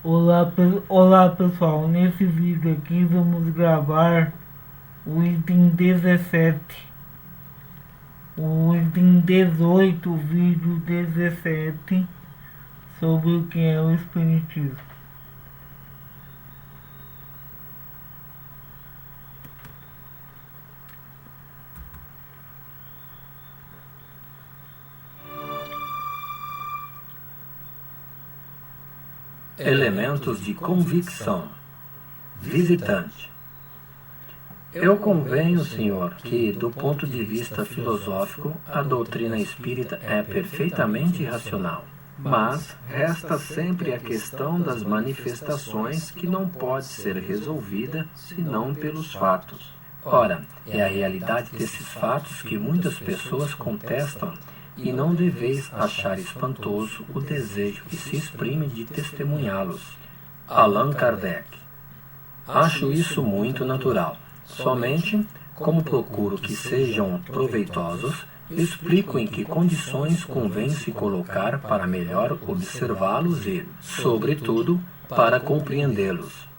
Olá pessoal, nesse vídeo aqui vamos gravar o item 17, o item 18, vídeo 17, sobre o que é o Espiritismo. Elementos de convicção. Visitante. Eu convenho, senhor, que, do ponto de vista filosófico, a doutrina espírita é perfeitamente racional. Mas resta sempre a questão das manifestações que não pode ser resolvida senão pelos fatos. Ora, é a realidade desses fatos que muitas pessoas contestam, e não deveis achar espantoso o desejo que se exprime de testemunhá-los. Allan Kardec. Acho isso muito natural. Somente, como procuro que sejam proveitosos, explico em que condições convém se colocar para melhor observá-los e, sobretudo, para compreendê-los.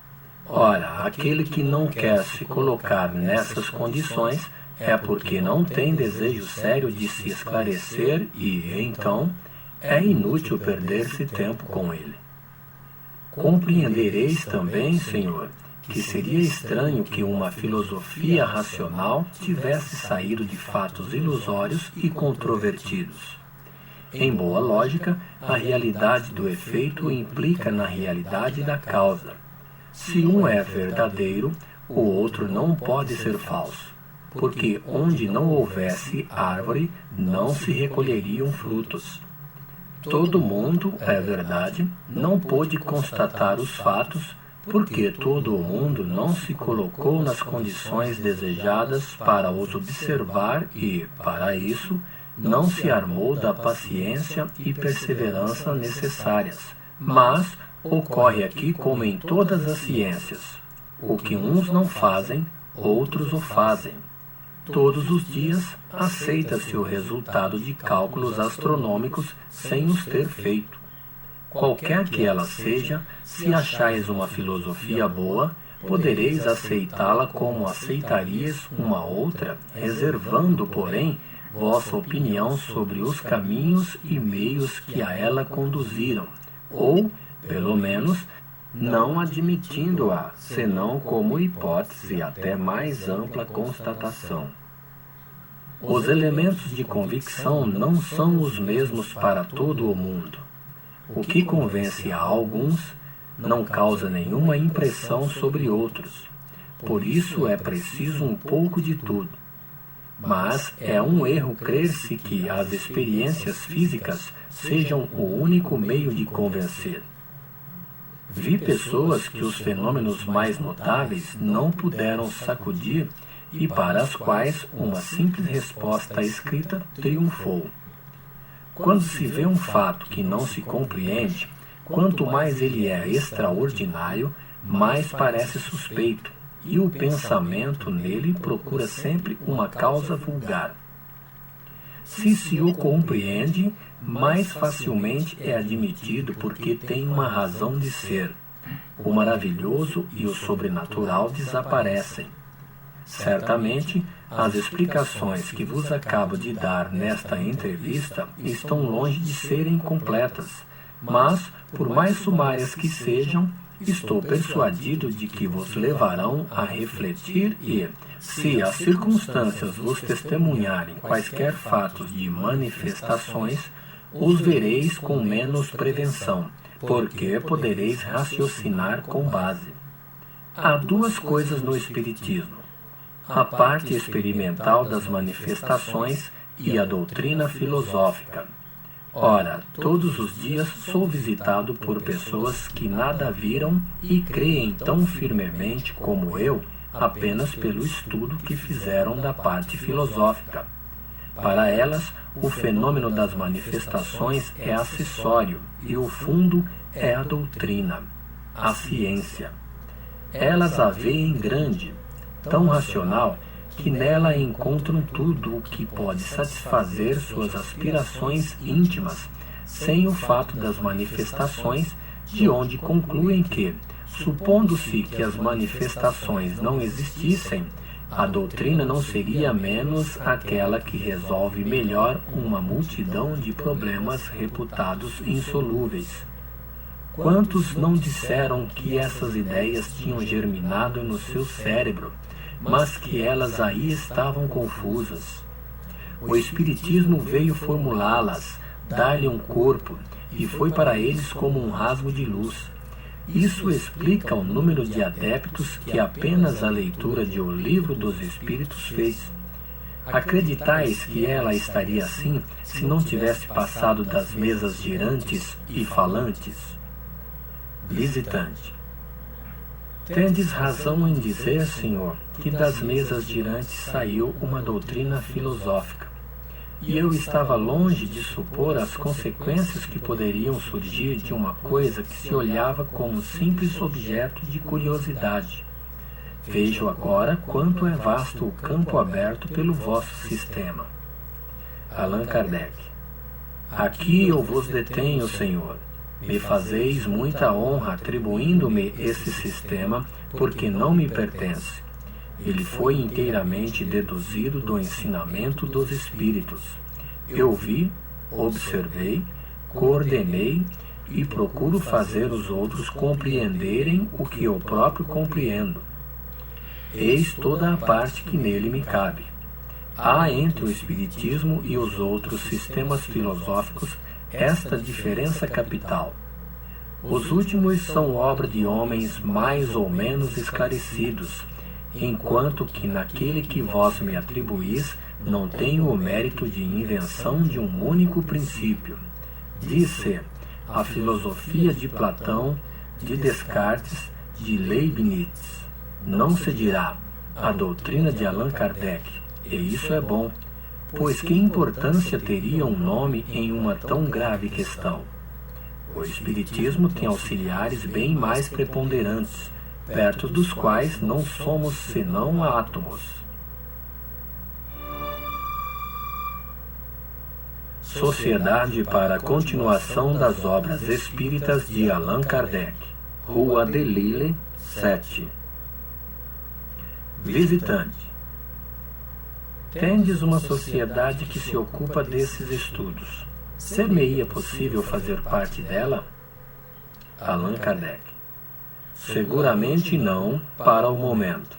Ora, aquele que não quer se colocar nessas condições é porque não tem desejo sério de se esclarecer e, então, é inútil perder-se tempo com ele. Compreendereis também, senhor, que seria estranho que uma filosofia racional tivesse saído de fatos ilusórios e controvertidos. Em boa lógica, a realidade do efeito implica na realidade da causa. Se um é verdadeiro, o outro não pode ser falso, porque onde não houvesse árvore, não se recolheriam frutos. Todo mundo, é verdade, não pôde constatar os fatos, porque todo o mundo não se colocou nas condições desejadas para os observar e, para isso, não se armou da paciência e perseverança necessárias. Mas ocorre aqui como em todas as ciências. O que uns não fazem, outros o fazem. Todos os dias aceita-se o resultado de cálculos astronômicos sem os ter feito. Qualquer que ela seja, se achais uma filosofia boa, podereis aceitá-la como aceitarias uma outra, reservando, porém, vossa opinião sobre os caminhos e meios que a ela conduziram, ou, pelo menos, não admitindo-a, senão como hipótese até mais ampla constatação. Os elementos de convicção não são os mesmos para todo o mundo. O que convence a alguns não causa nenhuma impressão sobre outros. Por isso é preciso um pouco de tudo. Mas é um erro crer-se que as experiências físicas sejam o único meio de convencer. Vi pessoas que os fenômenos mais notáveis não puderam sacudir e para as quais uma simples resposta escrita triunfou. Quando se vê um fato que não se compreende, quanto mais ele é extraordinário, mais parece suspeito, e o pensamento nele procura sempre uma causa vulgar. Se se o compreende, mais facilmente é admitido porque tem uma razão de ser. O maravilhoso e o sobrenatural desaparecem. Certamente, as explicações que vos acabo de dar nesta entrevista estão longe de serem completas, mas, por mais sumárias que sejam, estou persuadido de que vos levarão a refletir e, se as circunstâncias vos testemunharem quaisquer fatos de manifestações, os vereis com menos prevenção, porque podereis raciocinar com base. Há duas coisas no Espiritismo: a parte experimental das manifestações e a doutrina filosófica. Ora, todos os dias sou visitado por pessoas que nada viram e creem tão firmemente como eu, apenas pelo estudo que fizeram da parte filosófica. Para elas, o fenômeno das manifestações é acessório e o fundo é a doutrina, a ciência. Elas a veem grande, tão racional, que nela encontram tudo o que pode satisfazer suas aspirações íntimas, sem o fato das manifestações de onde concluem que, supondo-se que as manifestações não existissem, a doutrina não seria menos aquela que resolve melhor uma multidão de problemas reputados insolúveis. Quantos não disseram que essas ideias tinham germinado no seu cérebro, mas que elas aí estavam confusas? O Espiritismo veio formulá-las, dar-lhe um corpo, e foi para eles como um rasgo de luz. Isso explica o número de adeptos que apenas a leitura de O Livro dos Espíritos fez. Acreditais que ela estaria assim se não tivesse passado das mesas girantes e falantes? Visitante. Tendes razão em dizer, Senhor, que das mesas girantes saiu uma doutrina filosófica. E eu estava longe de supor as consequências que poderiam surgir de uma coisa que se olhava como simples objeto de curiosidade. Vejo agora quanto é vasto o campo aberto pelo vosso sistema. Allan Kardec. Aqui eu vos detenho, Senhor. Me fazeis muita honra atribuindo-me esse sistema, porque não me pertence. Ele foi inteiramente deduzido do ensinamento dos Espíritos. Eu vi, observei, coordenei e procuro fazer os outros compreenderem o que eu próprio compreendo. Eis toda a parte que nele me cabe. Há entre o Espiritismo e os outros sistemas filosóficos esta diferença capital. Os últimos são obra de homens mais ou menos esclarecidos, enquanto que naquele que vós me atribuís não tenho o mérito de invenção de um único princípio. Diz-se a filosofia de Platão, de Descartes, de Leibniz. Não se dirá a doutrina de Allan Kardec, e isso é bom, pois que importância teria um nome em uma tão grave questão? O Espiritismo tem auxiliares bem mais preponderantes, perto dos quais não somos senão átomos. Sociedade para a continuação das obras espíritas de Allan Kardec, Rua de Lille, 7. Visitante. Tendes uma sociedade que se ocupa desses estudos. Ser-me-ia possível fazer parte dela? Allan Kardec. Seguramente não, para o momento.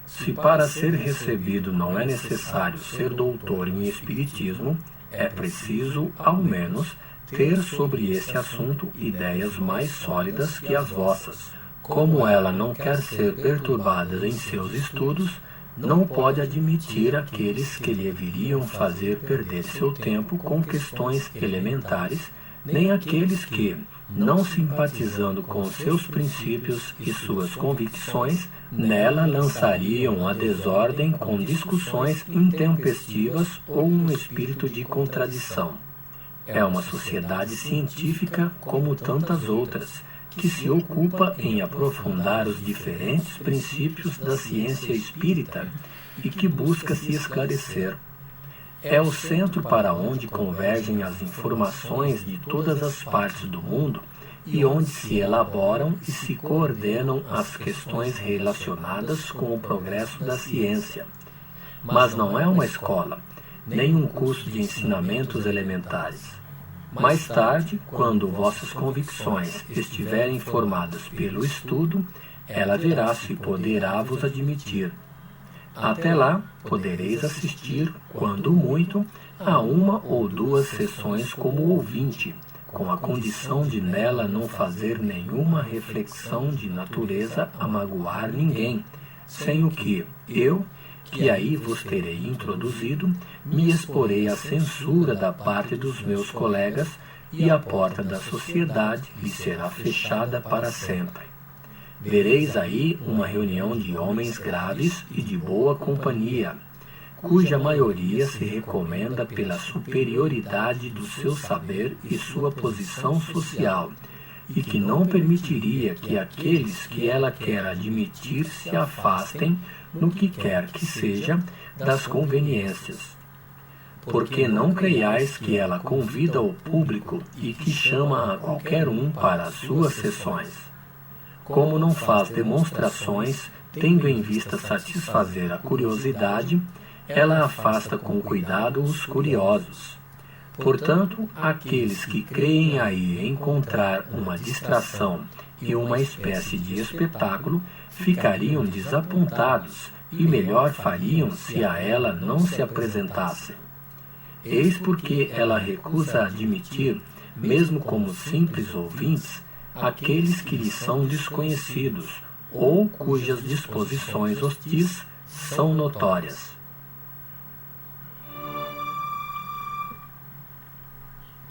Se para ser recebido não é necessário ser doutor em Espiritismo, é preciso, ao menos, ter sobre esse assunto ideias mais sólidas que as vossas. Como ela não quer ser perturbada em seus estudos, não pode admitir aqueles que lhe viriam fazer perder seu tempo com questões elementares, nem aqueles que, não simpatizando com seus princípios e suas convicções, nela lançariam a desordem com discussões intempestivas ou um espírito de contradição. É uma sociedade científica como tantas outras, que se ocupa em aprofundar os diferentes princípios da ciência espírita e que busca se esclarecer. É o centro para onde convergem as informações de todas as partes do mundo e onde se elaboram e se coordenam as questões relacionadas com o progresso da ciência. Mas não é uma escola, nem um curso de ensinamentos elementares. Mais tarde, quando vossas convicções estiverem formadas pelo estudo, ela verá se poderá vos admitir. Até lá, podereis assistir, quando muito, a uma ou duas sessões como ouvinte, com a condição de nela não fazer nenhuma reflexão de natureza a magoar ninguém, sem o que eu, que aí vos terei introduzido, me exporei à censura da parte dos meus colegas e a porta da sociedade lhe será fechada para sempre. Vereis aí uma reunião de homens graves e de boa companhia, cuja maioria se recomenda pela superioridade do seu saber e sua posição social, e que não permitiria que aqueles que ela quer admitir se afastem, no que quer que seja, das conveniências. porque não creiais que ela convida o público e que chama a qualquer um para as suas sessões. Como não faz demonstrações, tendo em vista satisfazer a curiosidade, ela afasta com cuidado os curiosos. Portanto, aqueles que creem aí encontrar uma distração e uma espécie de espetáculo ficariam desapontados e melhor fariam se a ela não se apresentassem. Eis porque ela recusa admitir, mesmo como simples ouvintes, aqueles que lhe são desconhecidos ou cujas disposições hostis são notórias.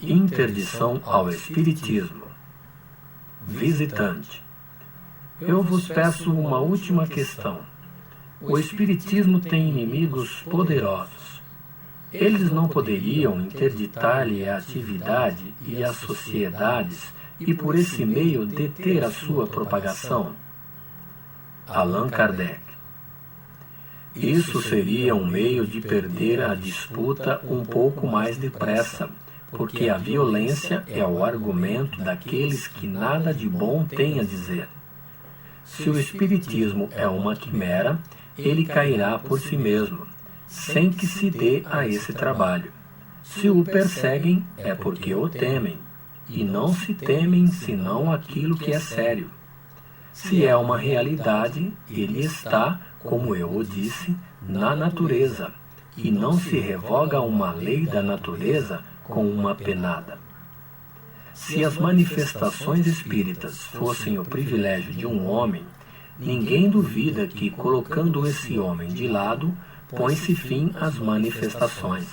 Interdição ao Espiritismo. Visitante. Eu vos peço uma última questão. O Espiritismo tem inimigos poderosos. Eles não poderiam interditar-lhe a atividade e as sociedades e por esse meio deter a sua propagação? Allan Kardec. Isso seria um meio de perder a disputa um pouco mais depressa, porque a violência é o argumento daqueles que nada de bom têm a dizer. Se o Espiritismo é uma quimera, ele cairá por si mesmo, sem que se dê a esse trabalho. Se o perseguem, é porque o temem, e não se temem senão aquilo que é sério. Se é uma realidade, ele está, como eu o disse, na natureza, e não se revoga uma lei da natureza com uma penada. Se as manifestações espíritas fossem o privilégio de um homem, ninguém duvida que, colocando esse homem de lado, põe-se fim às manifestações.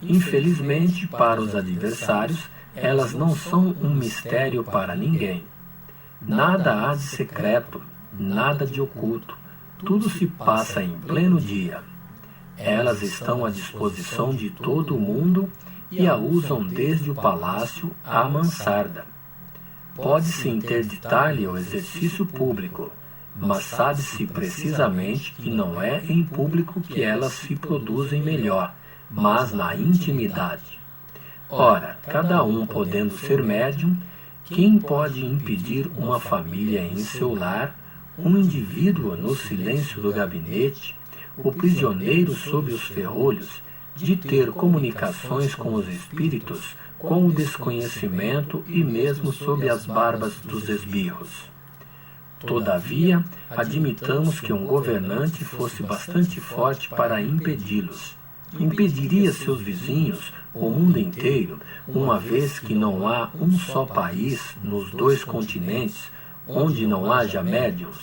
Infelizmente, para os adversários, elas não são um mistério para ninguém. Nada há de secreto, nada de oculto, tudo se passa em pleno dia. Elas estão à disposição de todo o mundo e a usam desde o palácio à mansarda. Pode-se interditar-lhe o exercício público, mas sabe-se precisamente que não é em público que elas se produzem melhor, mas na intimidade. Ora, cada um podendo ser médium, quem pode impedir uma família em seu lar, um indivíduo no silêncio do gabinete, o prisioneiro sob os ferrolhos, de ter comunicações com os espíritos, com o desconhecimento e mesmo sob as barbas dos esbirros? Todavia, admitamos que um governante fosse bastante forte para impedi-los. Impediria seus vizinhos, o mundo inteiro, uma vez que não há um só país nos 2 continentes onde não haja médiuns?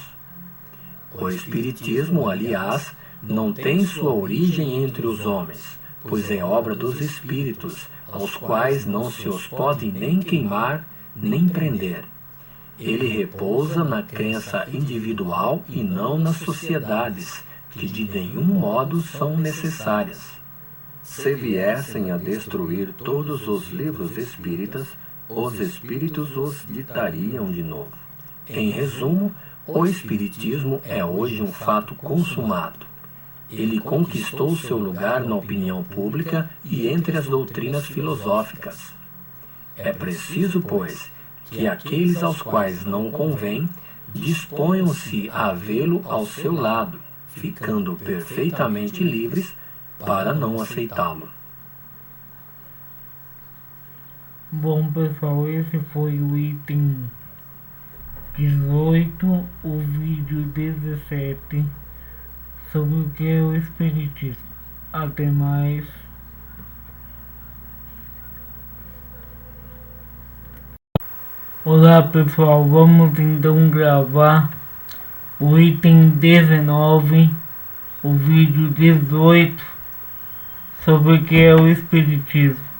O Espiritismo, aliás, não tem sua origem entre os homens, pois é obra dos espíritos, aos quais não se os pode nem queimar, nem prender. Ele repousa na crença individual e não nas sociedades, que de nenhum modo são necessárias. Se viessem a destruir todos os livros espíritas, os espíritos os ditariam de novo. Em resumo, o Espiritismo é hoje um fato consumado. Ele conquistou seu lugar na opinião pública e entre as doutrinas filosóficas. É preciso, pois, que aqueles aos quais não convém disponham-se a vê-lo ao seu lado, ficando perfeitamente livres para não aceitá-lo. Bom, pessoal, esse foi o item 18, o vídeo 17, sobre o que é o Espiritismo. Até mais. Olá, pessoal, vamos então gravar o item 19, o vídeo 18, sobre o que é o Espiritismo.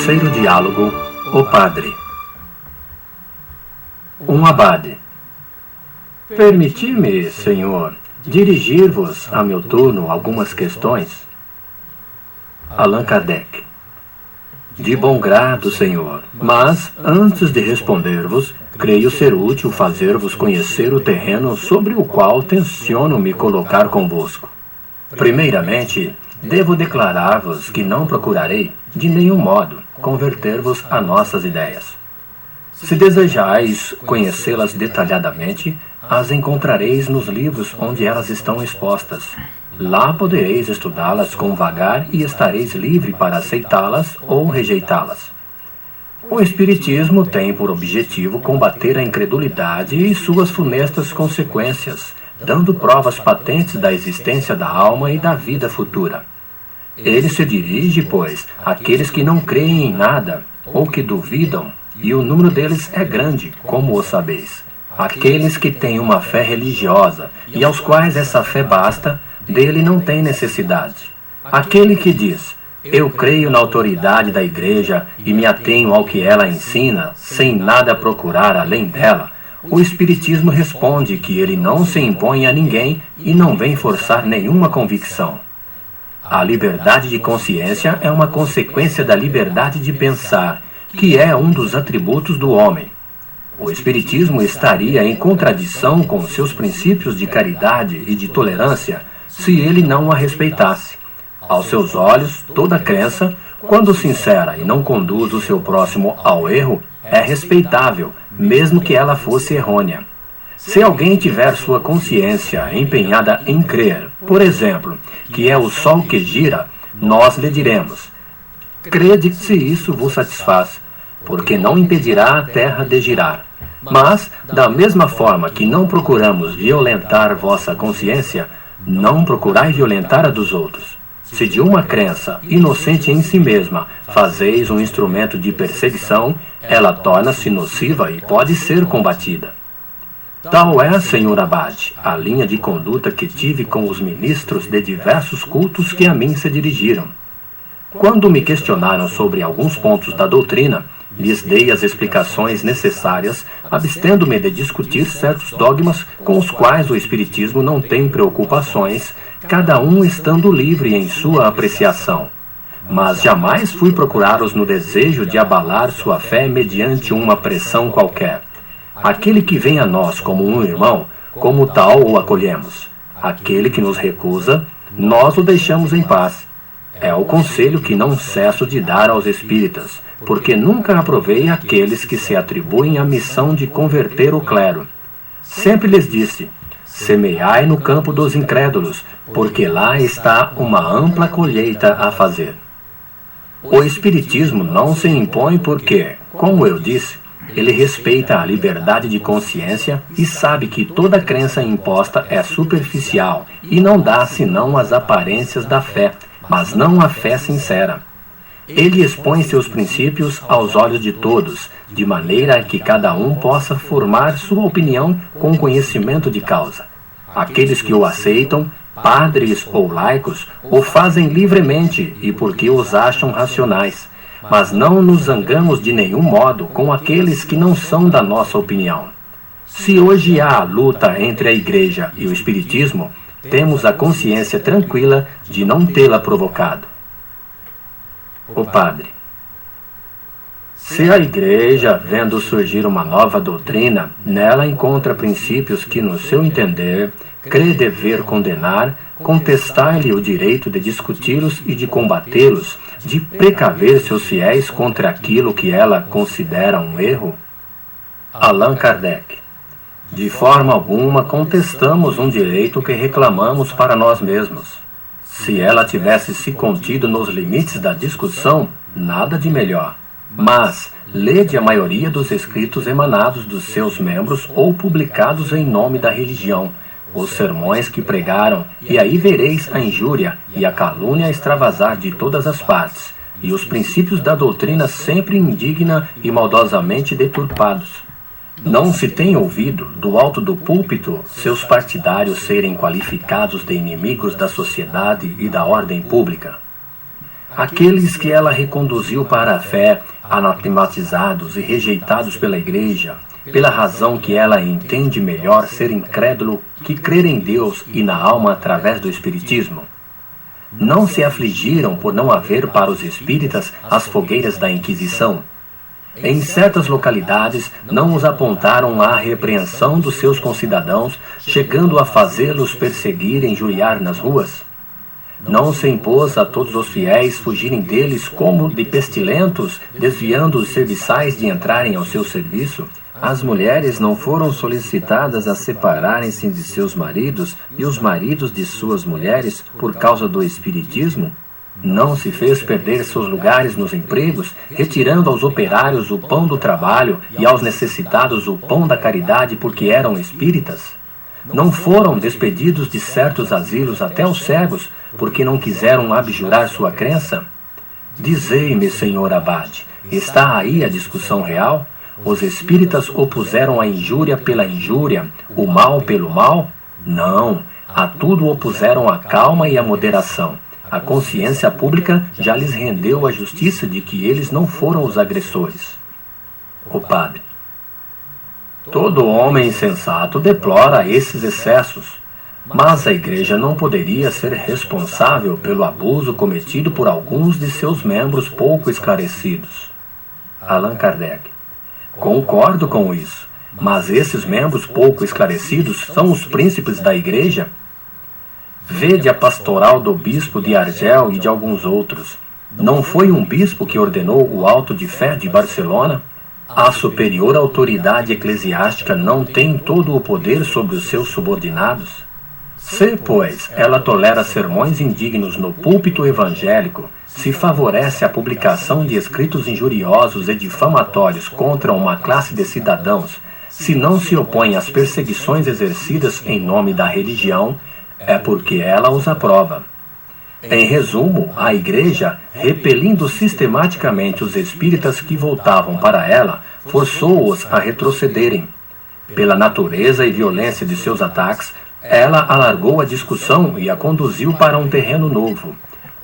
Terceiro diálogo, o padre. Um abade. Permiti-me, senhor, dirigir-vos a meu turno algumas questões. Allan Kardec. De bom grado, senhor, mas, antes de responder-vos, creio ser útil fazer-vos conhecer o terreno sobre o qual tenciono me colocar convosco. Primeiramente, devo declarar-vos que não procurarei, de nenhum modo, converter-vos a nossas ideias. Se desejais conhecê-las detalhadamente, as encontrareis nos livros onde elas estão expostas. Lá podereis estudá-las com vagar e estareis livre para aceitá-las ou rejeitá-las. O Espiritismo tem por objetivo combater a incredulidade e suas funestas consequências, dando provas patentes da existência da alma e da vida futura. Ele se dirige, pois, àqueles que não creem em nada ou que duvidam, e o número deles é grande, como o sabeis. Aqueles que têm uma fé religiosa e aos quais essa fé basta, dele não tem necessidade. Aquele que diz: eu creio na autoridade da Igreja e me atenho ao que ela ensina, sem nada procurar além dela, o Espiritismo responde que ele não se impõe a ninguém e não vem forçar nenhuma convicção. A liberdade de consciência é uma consequência da liberdade de pensar, que é um dos atributos do homem. O Espiritismo estaria em contradição com seus princípios de caridade e de tolerância se ele não a respeitasse. Aos seus olhos, toda crença, quando sincera e não conduz o seu próximo ao erro, é respeitável, mesmo que ela fosse errônea. Se alguém tiver sua consciência empenhada em crer, por exemplo, que é o sol que gira, nós lhe diremos: crede se isso vos satisfaz, porque não impedirá a terra de girar. Mas, da mesma forma que não procuramos violentar vossa consciência, não procurai violentar a dos outros. Se de uma crença inocente em si mesma fazeis um instrumento de perseguição, ela torna-se nociva e pode ser combatida. Tal é, senhor abade, a linha de conduta que tive com os ministros de diversos cultos que a mim se dirigiram. Quando me questionaram sobre alguns pontos da doutrina, lhes dei as explicações necessárias, abstendo-me de discutir certos dogmas com os quais o Espiritismo não tem preocupações, cada um estando livre em sua apreciação. Mas jamais fui procurá-los no desejo de abalar sua fé mediante uma pressão qualquer. Aquele que vem a nós como um irmão, como tal o acolhemos. Aquele que nos recusa, nós o deixamos em paz. É o conselho que não cesso de dar aos espíritas, porque nunca aprovei aqueles que se atribuem a missão de converter o clero. Sempre lhes disse: semeai no campo dos incrédulos, porque lá está uma ampla colheita a fazer. O Espiritismo não se impõe porque, como eu disse, ele respeita a liberdade de consciência e sabe que toda crença imposta é superficial e não dá senão as aparências da fé, mas não a fé sincera. Ele expõe seus princípios aos olhos de todos, de maneira que cada um possa formar sua opinião com conhecimento de causa. Aqueles que o aceitam, padres ou laicos, o fazem livremente e porque os acham racionais, mas não nos zangamos de nenhum modo com aqueles que não são da nossa opinião. Se hoje há a luta entre a Igreja e o Espiritismo, temos a consciência tranquila de não tê-la provocado. O padre. Se a Igreja, vendo surgir uma nova doutrina, nela encontra princípios que, no seu entender, crê dever condenar, contestar-lhe o direito de discuti-los e de combatê-los, de precaver seus fiéis contra aquilo que ela considera um erro? Allan Kardec. De forma alguma contestamos um direito que reclamamos para nós mesmos. Se ela tivesse se contido nos limites da discussão, nada de melhor. Mas, lede a maioria dos escritos emanados dos seus membros ou publicados em nome da religião, os sermões que pregaram, e aí vereis a injúria e a calúnia extravasar de todas as partes, e os princípios da doutrina sempre indigna e maldosamente deturpados. Não se tem ouvido, do alto do púlpito, seus partidários serem qualificados de inimigos da sociedade e da ordem pública. Aqueles que ela reconduziu para a fé, anatematizados e rejeitados pela Igreja, pela razão que ela entende melhor ser incrédulo que crer em Deus e na alma através do Espiritismo. Não se afligiram por não haver para os espíritas as fogueiras da Inquisição. Em certas localidades, não os apontaram à repreensão dos seus concidadãos, chegando a fazê-los perseguir e injuriar nas ruas. Não se impôs a todos os fiéis fugirem deles como de pestilentos, desviando os serviçais de entrarem ao seu serviço. As mulheres não foram solicitadas a separarem-se de seus maridos e os maridos de suas mulheres por causa do espiritismo? Não se fez perder seus lugares nos empregos, retirando aos operários o pão do trabalho e aos necessitados o pão da caridade porque eram espíritas? Não foram despedidos de certos asilos até os cegos, porque não quiseram abjurar sua crença? Dizei-me, senhor abade, está aí a discussão real? Os espíritas opuseram a injúria pela injúria, o mal pelo mal? Não, a tudo opuseram a calma e a moderação. A consciência pública já lhes rendeu a justiça de que eles não foram os agressores. O padre: todo homem sensato deplora esses excessos, mas a Igreja não poderia ser responsável pelo abuso cometido por alguns de seus membros pouco esclarecidos. Allan Kardec: concordo com isso, mas esses membros pouco esclarecidos são os príncipes da Igreja? Vede a pastoral do bispo de Argel e de alguns outros. Não foi um bispo que ordenou o auto de fé de Barcelona? A superior autoridade eclesiástica não tem todo o poder sobre os seus subordinados? Se, pois, ela tolera sermões indignos no púlpito evangélico, se favorece a publicação de escritos injuriosos e difamatórios contra uma classe de cidadãos, se não se opõe às perseguições exercidas em nome da religião, é porque ela os aprova. Em resumo, a Igreja, repelindo sistematicamente os espíritas que voltavam para ela, forçou-os a retrocederem. Pela natureza e violência de seus ataques, ela alargou a discussão e a conduziu para um terreno novo.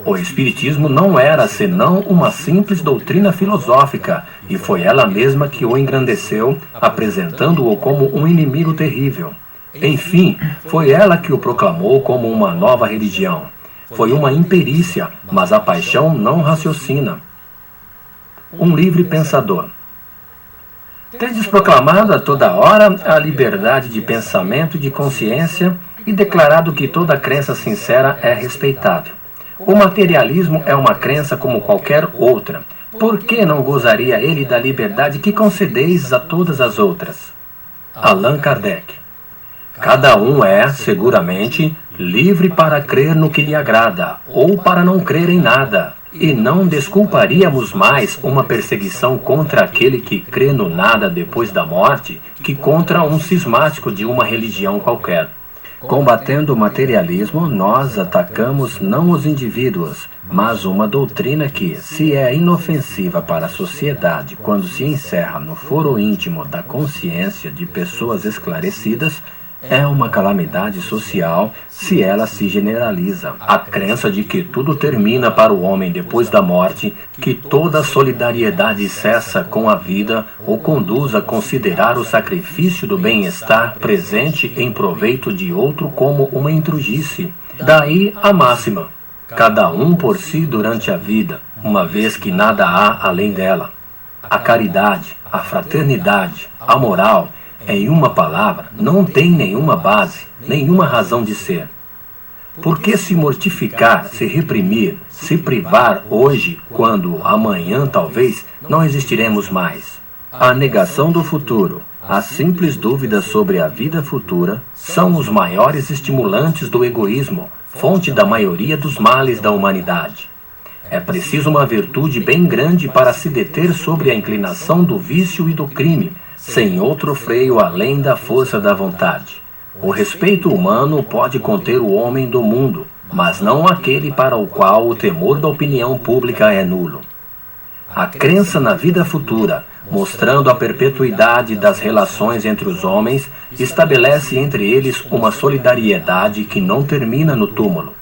O Espiritismo não era senão uma simples doutrina filosófica, e foi ela mesma que o engrandeceu, apresentando-o como um inimigo terrível. Enfim, foi ela que o proclamou como uma nova religião. Foi uma imperícia, mas a paixão não raciocina. Um livre pensador: tendes proclamado a toda hora a liberdade de pensamento e de consciência e declarado que toda crença sincera é respeitável. O materialismo é uma crença como qualquer outra. Por que não gozaria ele da liberdade que concedeis a todas as outras? Allan Kardec: cada um é, seguramente, livre para crer no que lhe agrada, ou para não crer em nada, e não desculparíamos mais uma perseguição contra aquele que crê no nada depois da morte, que contra um cismático de uma religião qualquer. Combatendo o materialismo, nós atacamos não os indivíduos, mas uma doutrina que, se é inofensiva para a sociedade quando se encerra no foro íntimo da consciência de pessoas esclarecidas, é uma calamidade social se ela se generaliza. A crença de que tudo termina para o homem depois da morte, que toda solidariedade cessa com a vida, o conduz a considerar o sacrifício do bem-estar presente em proveito de outro como uma intrugice. Daí a máxima: cada um por si durante a vida, uma vez que nada há além dela. A caridade, a fraternidade, a moral, em uma palavra, não tem nenhuma base, nenhuma razão de ser. Por que se mortificar, se reprimir, se privar hoje, quando amanhã talvez não existiremos mais? A negação do futuro, as simples dúvidas sobre a vida futura, são os maiores estimulantes do egoísmo, fonte da maioria dos males da humanidade. É preciso uma virtude bem grande para se deter sobre a inclinação do vício e do crime, sem outro freio além da força da vontade. O respeito humano pode conter o homem do mundo, mas não aquele para o qual o temor da opinião pública é nulo. A crença na vida futura, mostrando a perpetuidade das relações entre os homens, estabelece entre eles uma solidariedade que não termina no túmulo.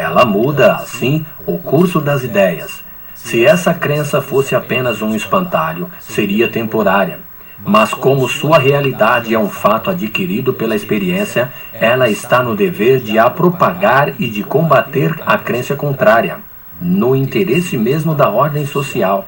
Ela muda, assim, o curso das ideias. Se essa crença fosse apenas um espantalho, seria temporária. Mas como sua realidade é um fato adquirido pela experiência, ela está no dever de a propagar e de combater a crença contrária, no interesse mesmo da ordem social.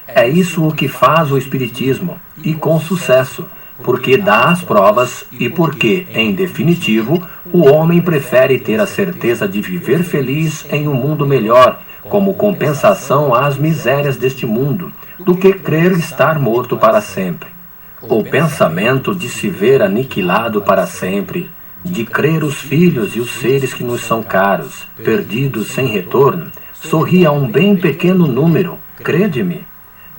É isso o que faz o Espiritismo, e com sucesso, porque dá as provas e porque, em definitivo, o homem prefere ter a certeza de viver feliz em um mundo melhor, como compensação às misérias deste mundo, do que crer estar morto para sempre. O pensamento de se ver aniquilado para sempre, de crer os filhos e os seres que nos são caros, perdidos sem retorno, sorri a um bem pequeno número, crede-me.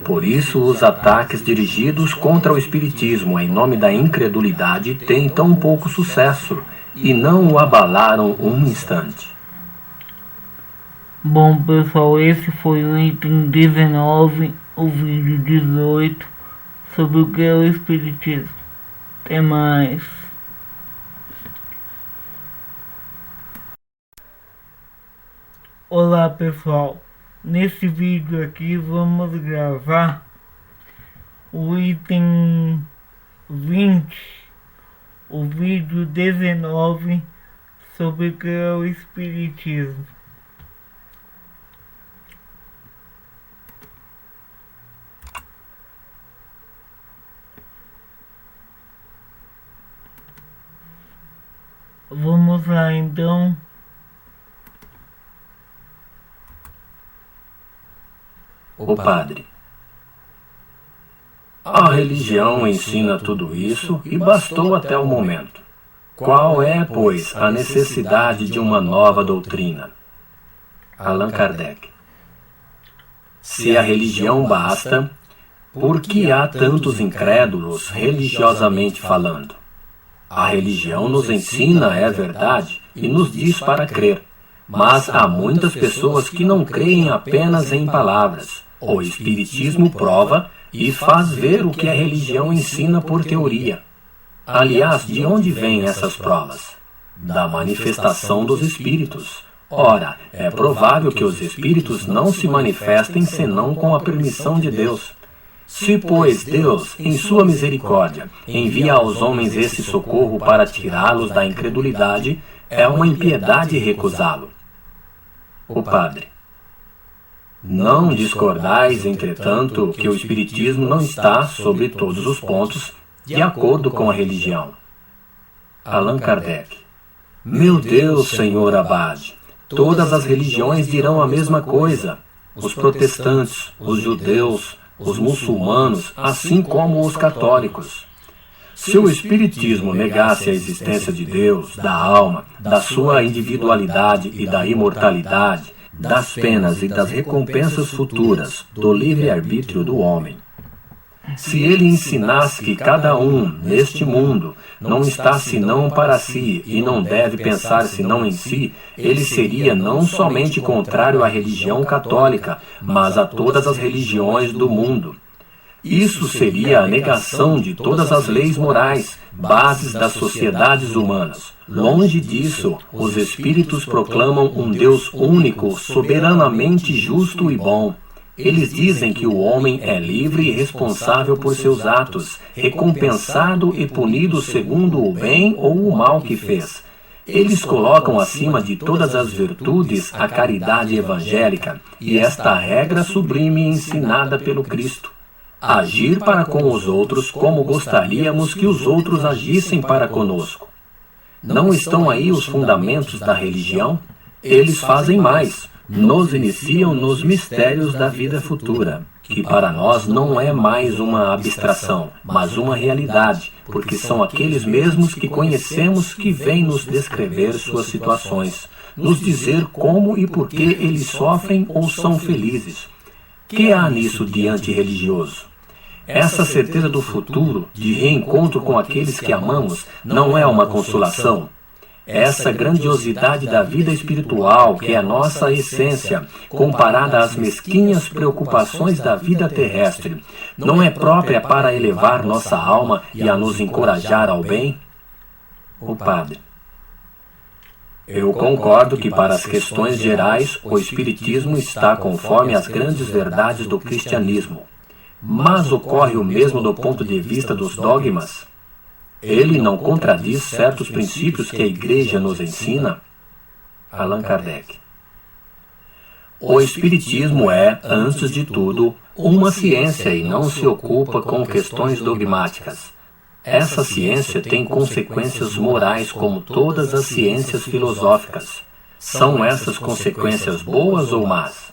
Por isso, os ataques dirigidos contra o Espiritismo em nome da incredulidade têm tão pouco sucesso e não o abalaram um instante. Bom, pessoal, esse foi o item 19, o vídeo 18, sobre o que é o Espiritismo. Até mais. Olá, pessoal. Nesse vídeo aqui vamos gravar o item 20, o vídeo 19, sobre o que é o Espiritismo. Vamos lá então. O padre. A religião ensina tudo isso e bastou até o momento. Qual é, pois, a necessidade de uma nova doutrina? Allan Kardec. Se a religião basta, por que há tantos incrédulos religiosamente falando? A religião nos ensina, é verdade, e nos diz para crer, mas há muitas pessoas que não creem apenas em palavras. O Espiritismo prova e faz ver o que a religião ensina por teoria. Aliás, de onde vêm essas provas? Da manifestação dos espíritos. Ora, é provável que os espíritos não se manifestem senão com a permissão de Deus. Se, pois, Deus, em sua misericórdia, envia aos homens esse socorro para tirá-los da incredulidade, é uma impiedade recusá-lo. O padre. Não discordais, entretanto, que o Espiritismo não está, sobre todos os pontos, de acordo com a religião. Allan Kardec. Meu Deus, senhor abade, todas as religiões dirão a mesma coisa. Os protestantes, os judeus, os muçulmanos, assim como os católicos. Se o Espiritismo negasse a existência de Deus, da alma, da sua individualidade e da imortalidade, das penas e das recompensas futuras, do livre-arbítrio do homem. Se ele ensinasse que cada um, neste mundo, não está senão para si e não deve pensar senão em si, ele seria não somente contrário à religião católica, mas a todas as religiões do mundo. Isso seria a negação de todas as leis morais, bases das sociedades humanas. Longe disso, os espíritos proclamam um Deus único, soberanamente justo e bom. Eles dizem que o homem é livre e responsável por seus atos, recompensado e punido segundo o bem ou o mal que fez. Eles colocam acima de todas as virtudes a caridade evangélica e esta regra sublime ensinada pelo Cristo. Agir para com os outros como gostaríamos que os outros agissem para conosco. Não estão aí os fundamentos da religião? Eles fazem mais. Nos iniciam nos mistérios da vida futura, que para nós não é mais uma abstração, mas uma realidade, porque são aqueles mesmos que conhecemos que vêm nos descrever suas situações, nos dizer como e por que eles sofrem ou são felizes. Que há nisso de antirreligioso? Essa certeza do futuro, de reencontro com aqueles que amamos, não é uma consolação? Essa grandiosidade da vida espiritual, que é a nossa essência, comparada às mesquinhas preocupações da vida terrestre, não é própria para elevar nossa alma e a nos encorajar ao bem? O padre. Eu concordo que para as questões gerais o Espiritismo está conforme as grandes verdades do cristianismo. Mas ocorre o mesmo do ponto de vista dos dogmas? Ele não contradiz certos princípios que a Igreja nos ensina? Allan Kardec. O Espiritismo é, antes de tudo, uma ciência e não se ocupa com questões dogmáticas. Essa ciência tem consequências morais como todas as ciências filosóficas. São essas consequências boas ou más?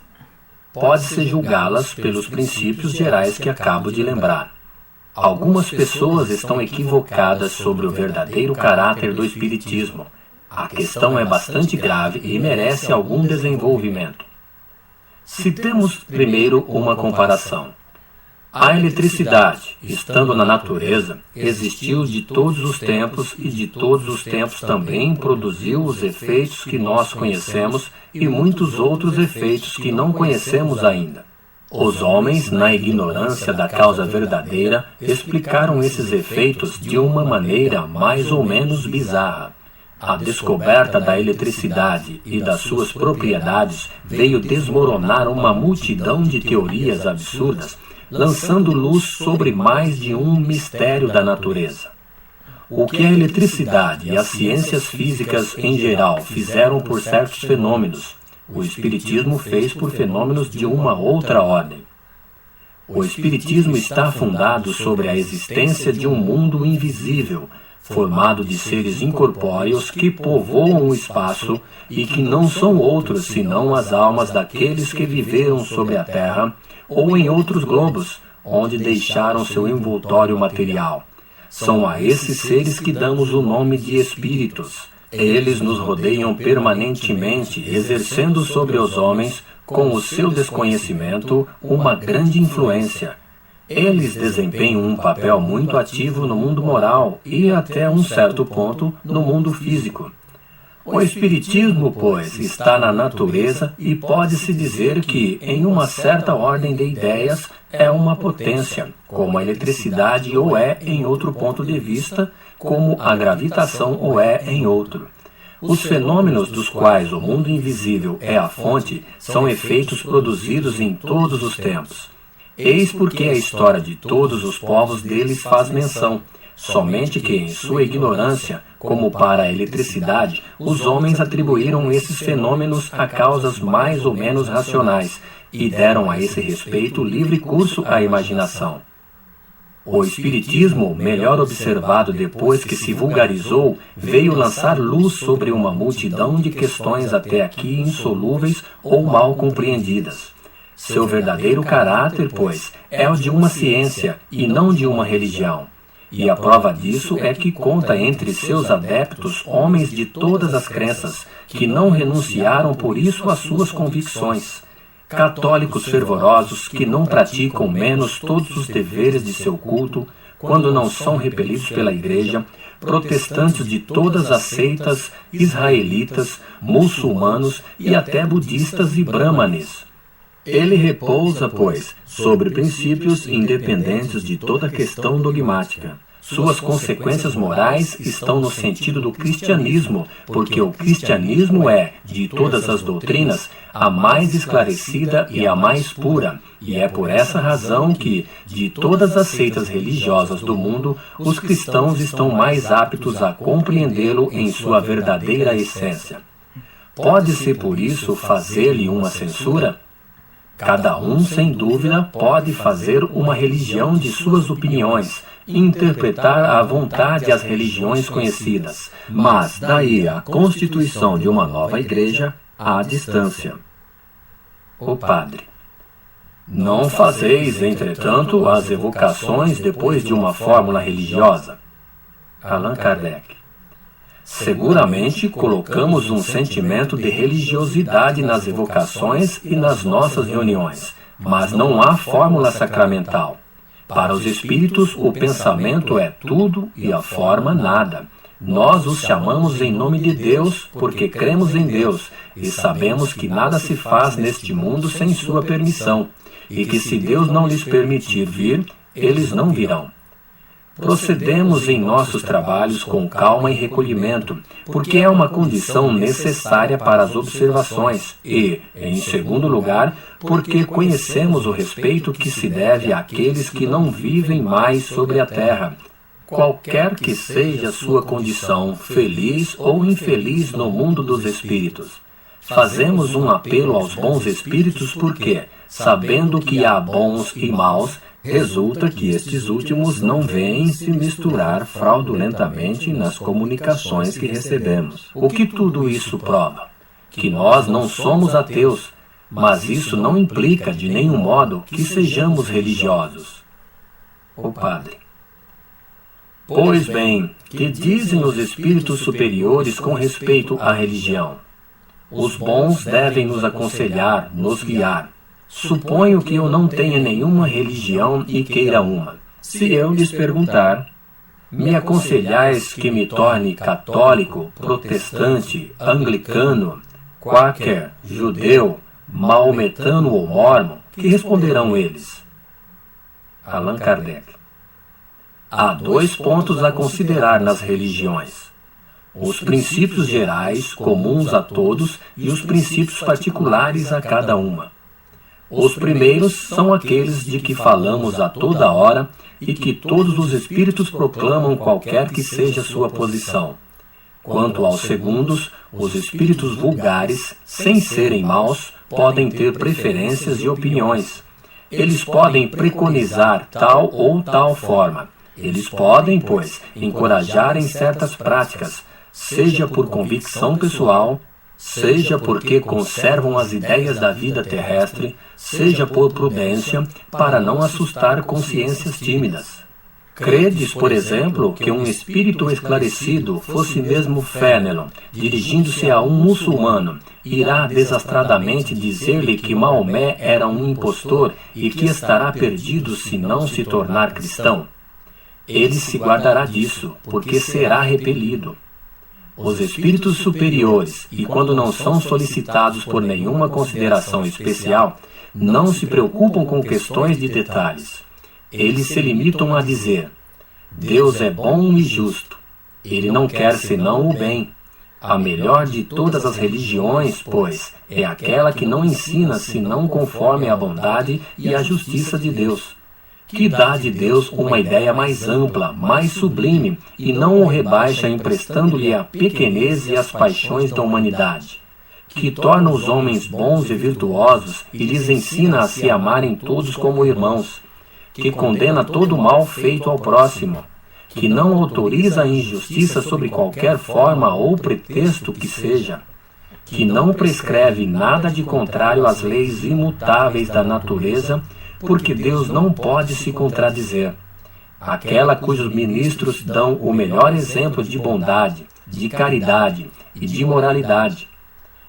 Pode-se julgá-las pelos princípios gerais que acabo de lembrar. Algumas pessoas estão equivocadas sobre o verdadeiro caráter do Espiritismo. A questão é bastante grave e merece algum desenvolvimento. Citemos primeiro uma comparação. A eletricidade, estando na natureza, existiu de todos os tempos e de todos os tempos também produziu os efeitos que nós conhecemos e muitos outros efeitos que não conhecemos ainda. Os homens, na ignorância da causa verdadeira, explicaram esses efeitos de uma maneira mais ou menos bizarra. A descoberta da eletricidade e das suas propriedades veio desmoronar uma multidão de teorias absurdas, lançando luz sobre mais de um mistério da natureza. O que a eletricidade e as ciências físicas em geral fizeram por certos fenômenos, o Espiritismo fez por fenômenos de uma outra ordem. O Espiritismo está fundado sobre a existência de um mundo invisível, formado de seres incorpóreos que povoam o espaço e que não são outros senão as almas daqueles que viveram sobre a Terra ou em outros globos, onde deixaram seu envoltório material. São a esses seres que damos o nome de espíritos. Eles nos rodeiam permanentemente, exercendo sobre os homens, com o seu desconhecimento, uma grande influência. Eles desempenham um papel muito ativo no mundo moral e, até um certo ponto, no mundo físico. O Espiritismo, pois, está na natureza e pode-se dizer que, em uma certa ordem de ideias, é uma potência, como a eletricidade ou é em outro ponto de vista, como a gravitação ou é em outro. Os fenômenos dos quais o mundo invisível é a fonte são efeitos produzidos em todos os tempos. Eis porque a história de todos os povos deles faz menção, somente que, em sua ignorância, como para a eletricidade, os homens atribuíram esses fenômenos a causas mais ou menos racionais e deram a esse respeito livre curso à imaginação. O Espiritismo, melhor observado depois que se vulgarizou, veio lançar luz sobre uma multidão de questões até aqui insolúveis ou mal compreendidas. Seu verdadeiro caráter, pois, é o de uma ciência e não de uma religião. E a prova disso é que conta entre seus adeptos homens de todas as crenças, que não renunciaram por isso às suas convicções. Católicos fervorosos que não praticam menos todos os deveres de seu culto, quando não são repelidos pela Igreja, protestantes de todas as seitas, israelitas, muçulmanos e até budistas e brahmanes. Ele repousa, pois, sobre princípios independentes de toda questão dogmática. Suas consequências morais estão no sentido do cristianismo, porque o cristianismo é, de todas as doutrinas, a mais esclarecida e a mais pura, e é por essa razão que, de todas as seitas religiosas do mundo, os cristãos estão mais aptos a compreendê-lo em sua verdadeira essência. Pode-se, por isso, fazer-lhe uma censura? Cada um, sem dúvida, pode fazer uma religião de suas opiniões, interpretar à vontade as religiões conhecidas, mas daí a constituição de uma nova igreja, à distância. O Padre. Não fazeis, entretanto, as evocações depois de uma fórmula religiosa? Allan Kardec. Seguramente colocamos um sentimento de religiosidade nas evocações e nas nossas reuniões, mas não há fórmula sacramental. Para os espíritos, o pensamento é tudo e a forma nada. Nós os chamamos em nome de Deus porque cremos em Deus e sabemos que nada se faz neste mundo sem sua permissão, e que se Deus não lhes permitir vir, eles não virão. Procedemos em nossos trabalhos com calma e recolhimento, porque é uma condição necessária para as observações e, em segundo lugar, porque conhecemos o respeito que se deve àqueles que não vivem mais sobre a terra, qualquer que seja sua condição, feliz ou infeliz no mundo dos espíritos. Fazemos um apelo aos bons espíritos porque, sabendo que há bons e maus, resulta que estes últimos não veem se misturar fraudulentamente nas comunicações que recebemos. O que tudo isso prova? Que nós não somos ateus, mas isso não implica de nenhum modo que sejamos religiosos. O Padre: pois bem, que dizem os espíritos superiores com respeito à religião? Os bons devem nos aconselhar, nos guiar. Suponho que eu não tenha nenhuma religião e queira uma. Se eu lhes perguntar, me aconselhais que me torne católico, protestante, anglicano, quaker, judeu, maometano ou mormon, que responderão eles? Allan Kardec: há 2 pontos a considerar nas religiões: os princípios gerais, comuns a todos, e os princípios particulares a cada uma. Os primeiros são aqueles de que falamos a toda hora e que todos os espíritos proclamam qualquer que seja sua posição. Quanto aos segundos, os espíritos vulgares, sem serem maus, podem ter preferências e opiniões. Eles podem preconizar tal ou tal forma. Eles podem, pois, encorajar em certas práticas, seja por convicção pessoal, seja porque conservam as ideias da vida terrestre, seja por prudência, para não assustar consciências tímidas. Credes, por exemplo, que um espírito esclarecido, fosse mesmo Fénelon, dirigindo-se a um muçulmano, irá desastradamente dizer-lhe que Maomé era um impostor e que estará perdido se não se tornar cristão? Ele se guardará disso, porque será repelido. Os espíritos superiores, e quando não são solicitados por nenhuma consideração especial, não se preocupam com questões de detalhes. Eles se limitam a dizer: Deus é bom e justo. Ele não quer senão o bem. A melhor de todas as religiões, pois, é aquela que não ensina senão conforme a bondade e a justiça de Deus, que dá de Deus uma ideia mais ampla, mais sublime, e não o rebaixa emprestando-lhe a pequenez e as paixões da humanidade, que torna os homens bons e virtuosos e lhes ensina a se amarem todos como irmãos, que condena todo o mal feito ao próximo, que não autoriza a injustiça sob qualquer forma ou pretexto que seja, que não prescreve nada de contrário às leis imutáveis da natureza, porque Deus não pode se contradizer. Aquela cujos ministros dão o melhor exemplo de bondade, de caridade e de moralidade.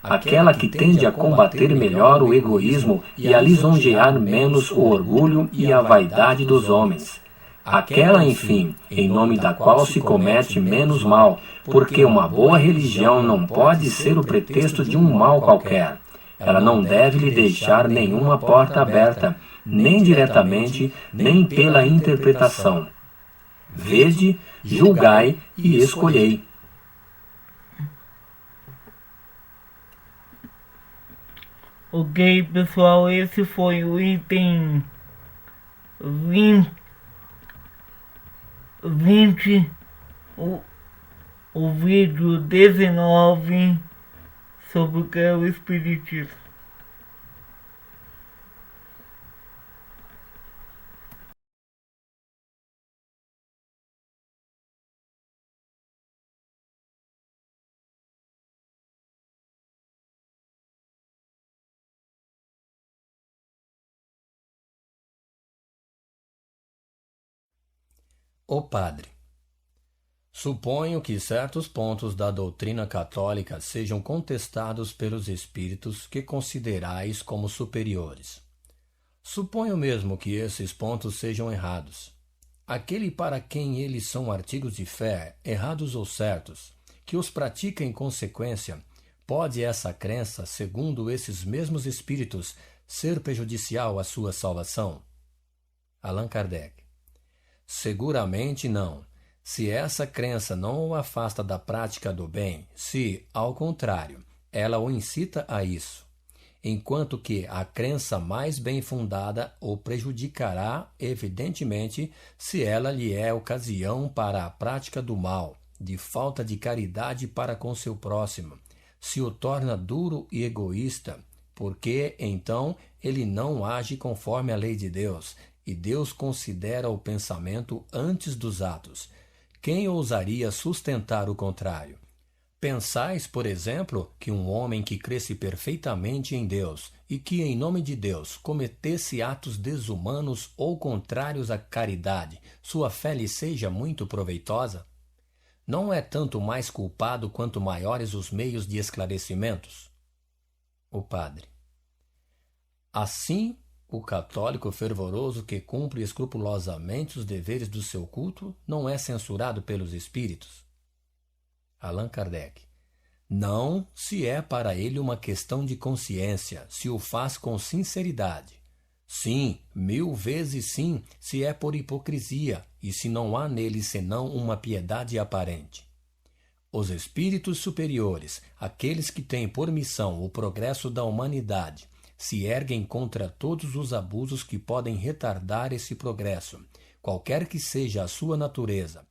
Aquela que tende a combater melhor o egoísmo e a lisonjear menos o orgulho e a vaidade dos homens. Aquela, enfim, em nome da qual se comete menos mal, porque uma boa religião não pode ser o pretexto de um mal qualquer. Ela não deve lhe deixar nenhuma porta aberta, nem diretamente, nem pela interpretação. Vede, julgai e escolhei. Ok, pessoal, esse foi o item 20, o vídeo 19 sobre o que é o Espiritismo. O Padre: suponho que certos pontos da doutrina católica sejam contestados pelos espíritos que considerais como superiores. Suponho mesmo que esses pontos sejam errados. Aquele para quem eles são artigos de fé, errados ou certos, que os pratica em consequência, pode essa crença, segundo esses mesmos espíritos, ser prejudicial à sua salvação? Allan Kardec: Seguramente não. Se essa crença não o afasta da prática do bem, se, ao contrário, ela o incita a isso, enquanto que a crença mais bem fundada o prejudicará, evidentemente, se ela lhe é ocasião para a prática do mal, de falta de caridade para com seu próximo, se o torna duro e egoísta, porque, então, ele não age conforme a lei de Deus, e Deus considera o pensamento antes dos atos. Quem ousaria sustentar o contrário? Pensais, por exemplo, que um homem que cresce perfeitamente em Deus e que, em nome de Deus, cometesse atos desumanos ou contrários à caridade, sua fé lhe seja muito proveitosa? Não é tanto mais culpado quanto maiores os meios de esclarecimentos? O padre. Assim, o católico fervoroso que cumpre escrupulosamente os deveres do seu culto não é censurado pelos espíritos? Allan Kardec. Não, se é para ele uma questão de consciência, se o faz com sinceridade. Sim, 1000 vezes sim, se é por hipocrisia e se não há nele senão uma piedade aparente. Os espíritos superiores, aqueles que têm por missão o progresso da humanidade, se erguem contra todos os abusos que podem retardar esse progresso, qualquer que seja a sua natureza,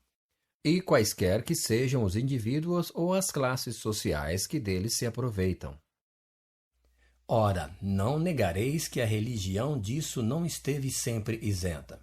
e quaisquer que sejam os indivíduos ou as classes sociais que deles se aproveitam. Ora, não negareis que a religião disso não esteve sempre isenta.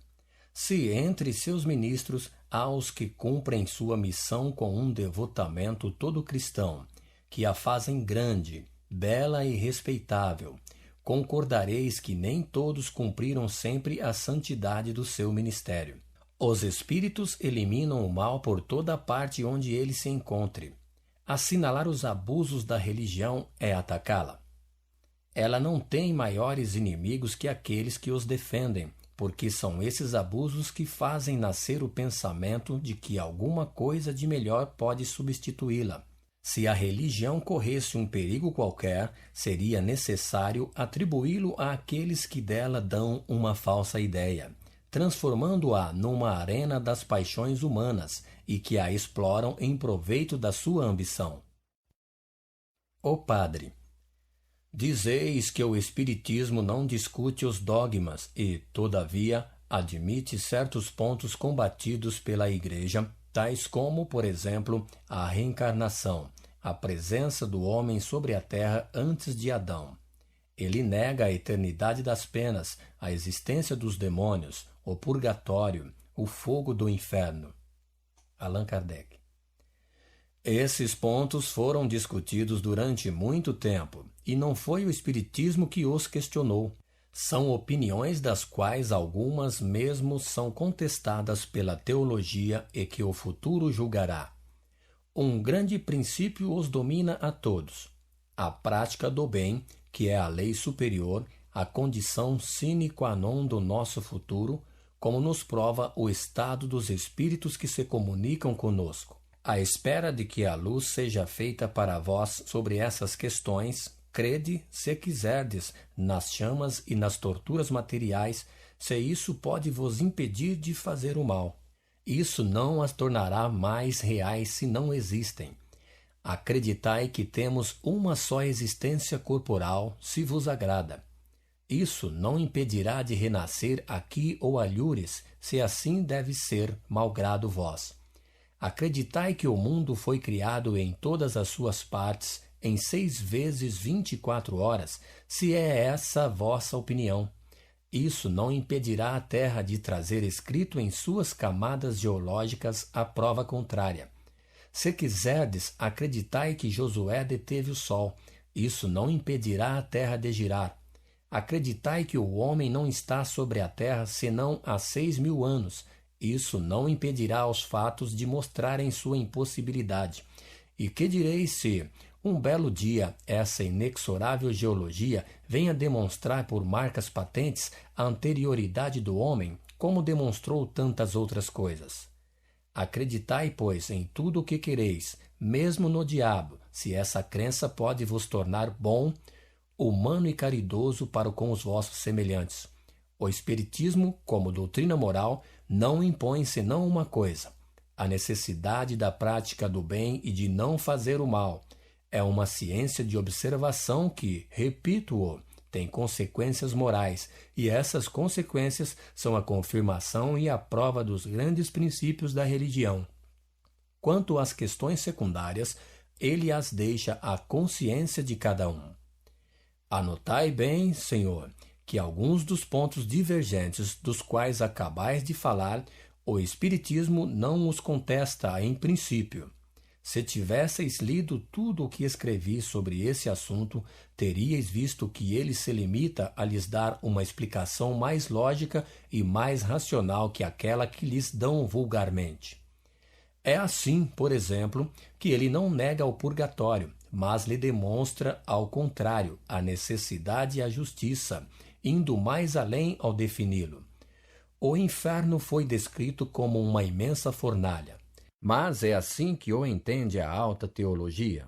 Se entre seus ministros há os que cumprem sua missão com um devotamento todo cristão, que a fazem grande, bela e respeitável, concordareis que nem todos cumpriram sempre a santidade do seu ministério. Os espíritos eliminam o mal por toda a parte onde ele se encontre. Assinalar os abusos da religião é atacá-la. Ela não tem maiores inimigos que aqueles que os defendem, porque são esses abusos que fazem nascer o pensamento de que alguma coisa de melhor pode substituí-la. Se a religião corresse um perigo qualquer, seria necessário atribuí-lo àqueles que dela dão uma falsa ideia, transformando-a numa arena das paixões humanas e que a exploram em proveito da sua ambição. O padre. Dizeis que o Espiritismo não discute os dogmas e, todavia, admite certos pontos combatidos pela Igreja, tais como, por exemplo, a reencarnação, a presença do homem sobre a terra antes de Adão. Ele nega a eternidade das penas, a existência dos demônios, o purgatório, o fogo do inferno. Allan Kardec. Esses pontos foram discutidos durante muito tempo, e não foi o Espiritismo que os questionou. São opiniões das quais algumas mesmo são contestadas pela teologia e que o futuro julgará. Um grande princípio os domina a todos: a prática do bem, que é a lei superior, a condição sine qua non do nosso futuro, como nos prova o estado dos espíritos que se comunicam conosco. À espera de que a luz seja feita para vós sobre essas questões, crede, se quiserdes, nas chamas e nas torturas materiais, se isso pode vos impedir de fazer o mal. Isso não as tornará mais reais se não existem. Acreditai que temos uma só existência corporal, se vos agrada. Isso não impedirá de renascer aqui ou alhures, se assim deve ser, malgrado vós. Acreditai que o mundo foi criado em todas as suas partes, em 6 vezes 24 horas, se é essa vossa opinião. Isso não impedirá a Terra de trazer escrito em suas camadas geológicas a prova contrária. Se quiserdes, acreditai que Josué deteve o Sol. Isso não impedirá a Terra de girar. Acreditai que o homem não está sobre a Terra senão há 6.000 anos. Isso não impedirá aos fatos de mostrarem sua impossibilidade. E que direis se, um belo dia, essa inexorável geologia venha demonstrar por marcas patentes a anterioridade do homem, como demonstrou tantas outras coisas? Acreditai, pois, em tudo o que quereis, mesmo no diabo, se essa crença pode vos tornar bom, humano e caridoso para com os vossos semelhantes. O Espiritismo, como doutrina moral, não impõe senão uma coisa: a necessidade da prática do bem e de não fazer o mal. É uma ciência de observação que, repito-o, tem consequências morais, e essas consequências são a confirmação e a prova dos grandes princípios da religião. Quanto às questões secundárias, ele as deixa à consciência de cada um. Anotai bem, Senhor, que alguns dos pontos divergentes dos quais acabais de falar, o Espiritismo não os contesta em princípio. Se tivesseis lido tudo o que escrevi sobre esse assunto, teríeis visto que ele se limita a lhes dar uma explicação mais lógica e mais racional que aquela que lhes dão vulgarmente. É assim, por exemplo, que ele não nega o purgatório, mas lhe demonstra, ao contrário, a necessidade e a justiça, indo mais além ao defini-lo. O inferno foi descrito como uma imensa fornalha. Mas é assim que o entende a alta teologia?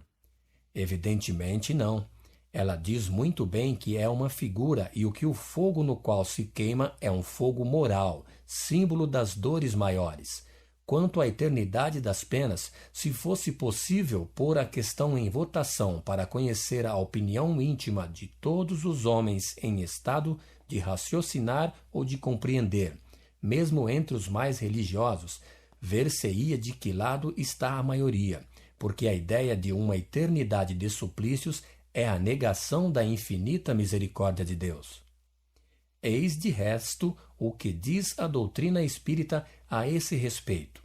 Evidentemente não. Ela diz muito bem que é uma figura e que o fogo no qual se queima é um fogo moral, símbolo das dores maiores. Quanto à eternidade das penas, se fosse possível pôr a questão em votação para conhecer a opinião íntima de todos os homens em estado de raciocinar ou de compreender, mesmo entre os mais religiosos, ver-se-ia de que lado está a maioria, porque a ideia de uma eternidade de suplícios é a negação da infinita misericórdia de Deus. Eis de resto o que diz a doutrina espírita a esse respeito.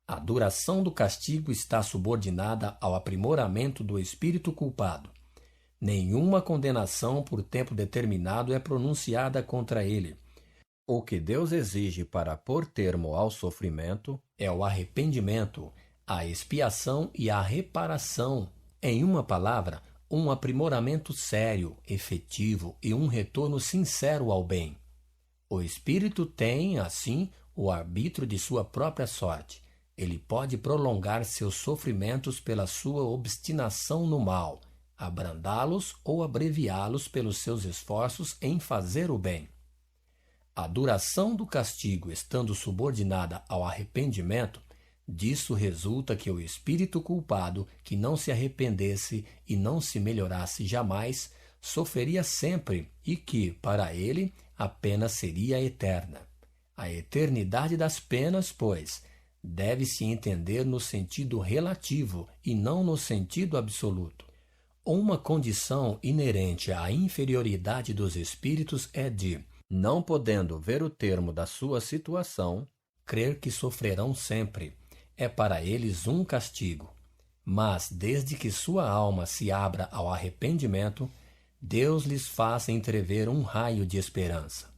A duração do castigo está subordinada ao aprimoramento do espírito culpado. Nenhuma condenação por tempo determinado é pronunciada contra ele. O que Deus exige para pôr termo ao sofrimento é o arrependimento, a expiação e a reparação. Em uma palavra, um aprimoramento sério, efetivo e um retorno sincero ao bem. O espírito tem, assim, o arbítrio de sua própria sorte. Ele pode prolongar seus sofrimentos pela sua obstinação no mal, abrandá-los ou abreviá-los pelos seus esforços em fazer o bem. A duração do castigo estando subordinada ao arrependimento, disso resulta que o espírito culpado, que não se arrependesse e não se melhorasse jamais, sofreria sempre e que, para ele, a pena seria eterna. A eternidade das penas, pois, deve-se entender no sentido relativo e não no sentido absoluto. Uma condição inerente à inferioridade dos espíritos é de, não podendo ver o termo da sua situação, crer que sofrerão sempre. É para eles um castigo. Mas, desde que sua alma se abra ao arrependimento, Deus lhes faz entrever um raio de esperança.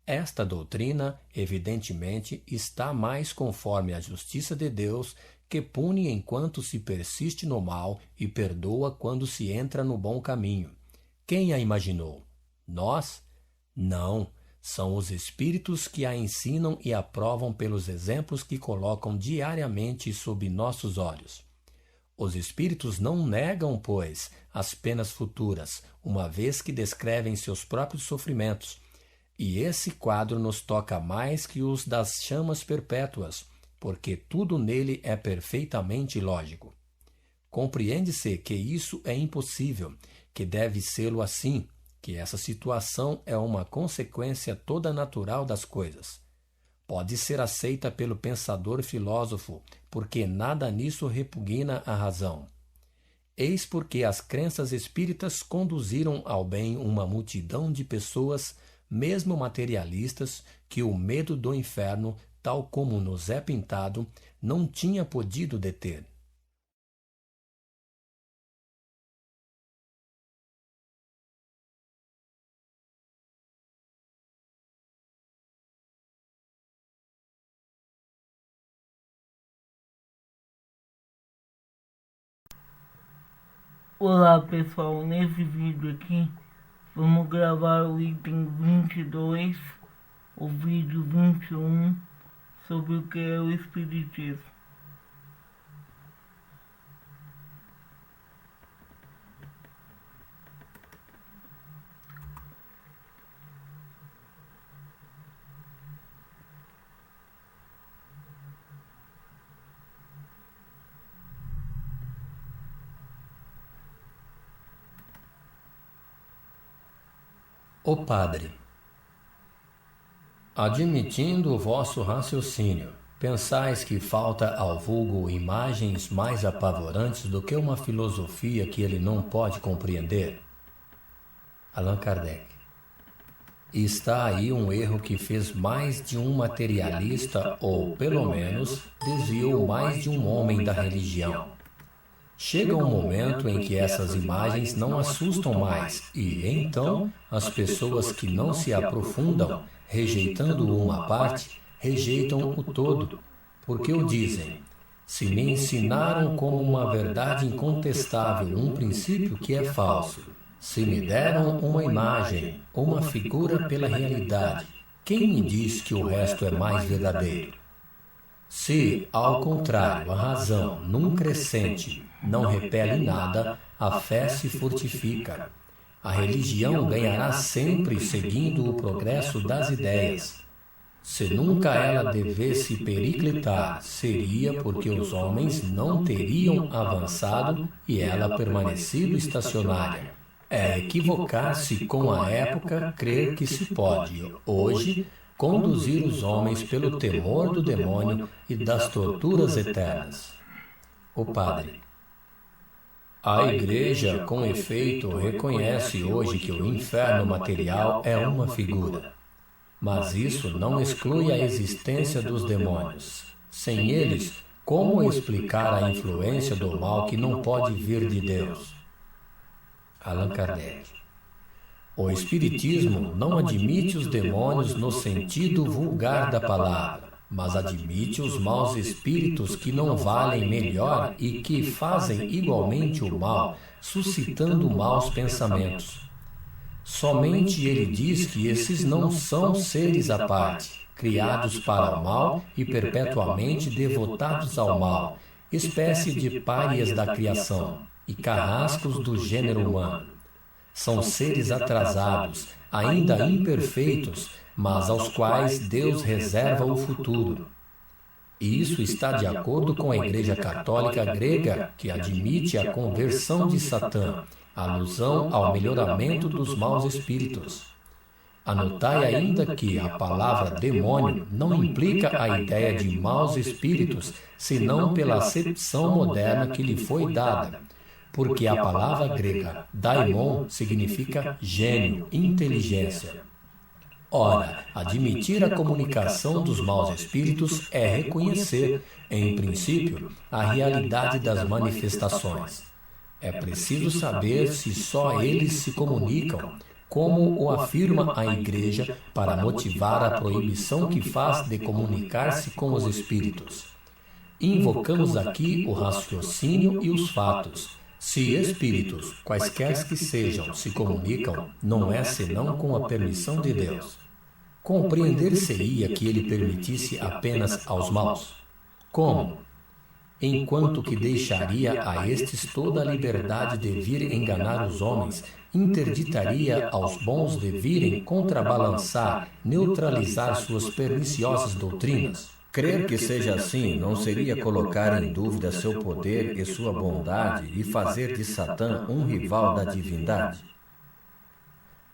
Esta doutrina, evidentemente, está mais conforme à justiça de Deus, que pune enquanto se persiste no mal e perdoa quando se entra no bom caminho. Quem a imaginou? Nós? Não, são os espíritos que a ensinam e aprovam pelos exemplos que colocam diariamente sob nossos olhos. Os espíritos não negam, pois, as penas futuras, uma vez que descrevem seus próprios sofrimentos, e esse quadro nos toca mais que os das chamas perpétuas, porque tudo nele é perfeitamente lógico. Compreende-se que isso é impossível, que deve sê-lo assim, que essa situação é uma consequência toda natural das coisas. Pode ser aceita pelo pensador filósofo, porque nada nisso repugna a razão. Eis porque as crenças espíritas conduziram ao bem uma multidão de pessoas, mesmo materialistas, que o medo do inferno, tal como nos é pintado, não tinha podido deter. Olá pessoal, nesse vídeo aqui vamos gravar o item 22, o vídeo 21, sobre o que é o Espiritismo. Ó Padre, admitindo o vosso raciocínio, pensais que falta ao vulgo imagens mais apavorantes do que uma filosofia que ele não pode compreender? Allan Kardec. Está aí um erro que fez mais de um materialista, ou, pelo menos, desviou mais de um homem da religião. Chega um momento em que essas imagens não assustam mais e, então, as pessoas que não se aprofundam, rejeitando uma parte, rejeitam o todo, porque o dizem: se me ensinaram como uma verdade incontestável um princípio que é falso, se me deram uma imagem, uma figura pela realidade, quem me diz que o resto é mais verdadeiro? Se, ao contrário, a razão, num crescente, não repele nada, a fé se fortifica. A religião ganhará sempre seguindo o progresso das ideias. Se nunca ela devesse periclitar, seria porque os homens não teriam avançado e ela permanecido estacionária. É equivocar-se com a época crer que se pode, hoje, conduzir os homens pelo temor do demônio e das torturas eternas. O Padre. A Igreja, com efeito, reconhece hoje que o inferno material é uma figura. Mas isso não exclui a existência dos demônios. Sem eles, como explicar a influência do mal que não pode vir de Deus? Allan Kardec. O Espiritismo não admite os demônios no sentido vulgar da palavra, mas admite os maus espíritos que não valem melhor e que fazem igualmente o mal, suscitando maus pensamentos. Somente ele diz que esses não são seres à parte, criados para o mal e perpetuamente devotados ao mal, espécie de párias da criação e carrascos do gênero humano. São seres atrasados, ainda imperfeitos, mas aos quais Deus reserva o futuro. E isso está de acordo com a Igreja Católica grega, que admite a conversão de Satã, alusão ao melhoramento dos maus espíritos. Anotai ainda que a palavra demônio não implica a ideia de maus espíritos, senão pela acepção moderna que lhe foi dada, porque a palavra grega daimon significa gênio, inteligência. Ora, admitir a comunicação dos maus espíritos é reconhecer, em princípio, a realidade das manifestações. É preciso saber se só eles se comunicam, como o afirma a Igreja, para motivar a proibição que faz de comunicar-se com os espíritos. Invocamos aqui o raciocínio e os fatos. Se espíritos, quaisquer que sejam, se comunicam, não é senão com a permissão de Deus. Compreender-se-ia que ele permitisse apenas aos maus? Como? Enquanto que deixaria a estes toda a liberdade de vir enganar os homens, interditaria aos bons de virem contrabalançar, neutralizar suas perniciosas doutrinas? Crer que seja assim não seria colocar em dúvida seu poder e sua bondade e fazer de Satã um rival da divindade?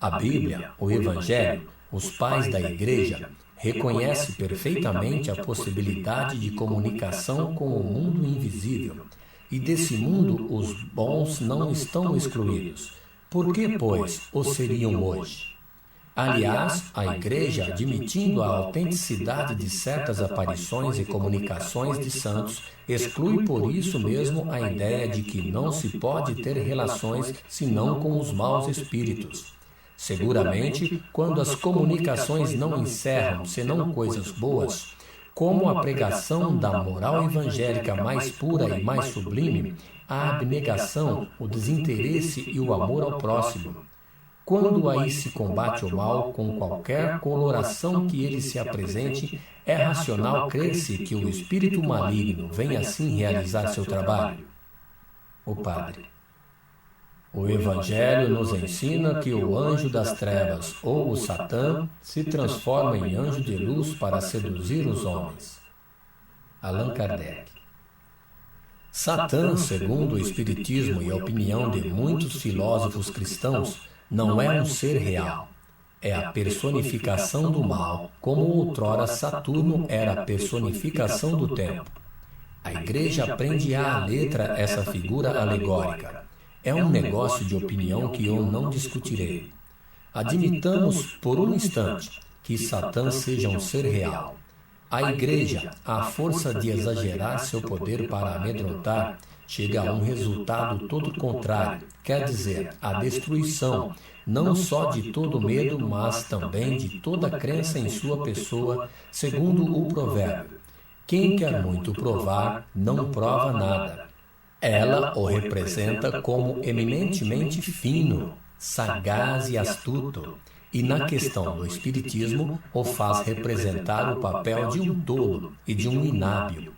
A Bíblia, o Evangelho, os pais da Igreja, reconhece perfeitamente a possibilidade de comunicação com o mundo invisível, e desse mundo os bons não estão excluídos. Por que, pois, o seriam hoje? Aliás, a Igreja, admitindo a autenticidade de certas aparições e comunicações de santos, exclui por isso mesmo a ideia de que não se pode ter relações senão com os maus espíritos. Seguramente, quando as comunicações não encerram senão coisas boas, como a pregação da moral evangélica mais pura e mais sublime, a abnegação, o desinteresse e o amor ao próximo, quando aí se combate o mal com qualquer coloração que ele se apresente, é racional crer-se que o espírito maligno vem assim realizar seu trabalho? O Padre. O Evangelho nos ensina que o anjo das trevas, ou o Satã, se transforma em anjo de luz para seduzir os homens. Allan Kardec. Satã, segundo o Espiritismo e a opinião de muitos filósofos cristãos, não é um ser real. é a personificação do mal, como outrora Saturno era a personificação do tempo. A Igreja aprende à letra essa figura alegórica. É um negócio de opinião que eu não discutirei. Admitamos, por um instante, que Satã seja um ser real. A Igreja, à força de exagerar seu poder para amedrontar, chega a um resultado todo contrário, quer dizer, a destruição, não só de todo medo, mas também de toda crença em sua pessoa, segundo o provérbio. Quem quer muito provar, não prova nada. Ela o representa como eminentemente fino, sagaz e astuto, e na questão do espiritismo o faz representar o papel de um tolo e de um inábil.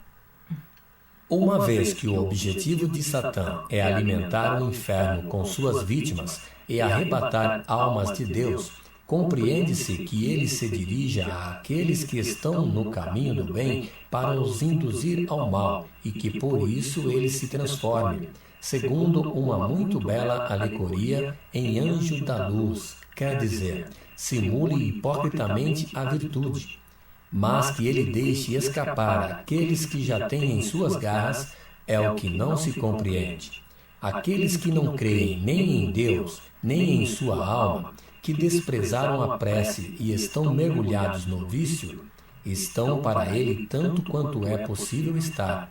Uma vez que o objetivo de Satã é alimentar o inferno com suas vítimas e arrebatar almas de Deus, compreende-se que ele se dirija àqueles que estão no caminho do bem para os induzir ao mal e que por isso ele se transforme, segundo uma muito bela alegoria, em anjo da luz, quer dizer, simule hipocritamente a virtude, mas que ele deixe escapar aqueles que já têm em suas garras é o que não se compreende. Aqueles que não creem nem em Deus, nem em sua alma, que desprezaram a prece e estão mergulhados no vício, estão para ele tanto quanto é possível estar.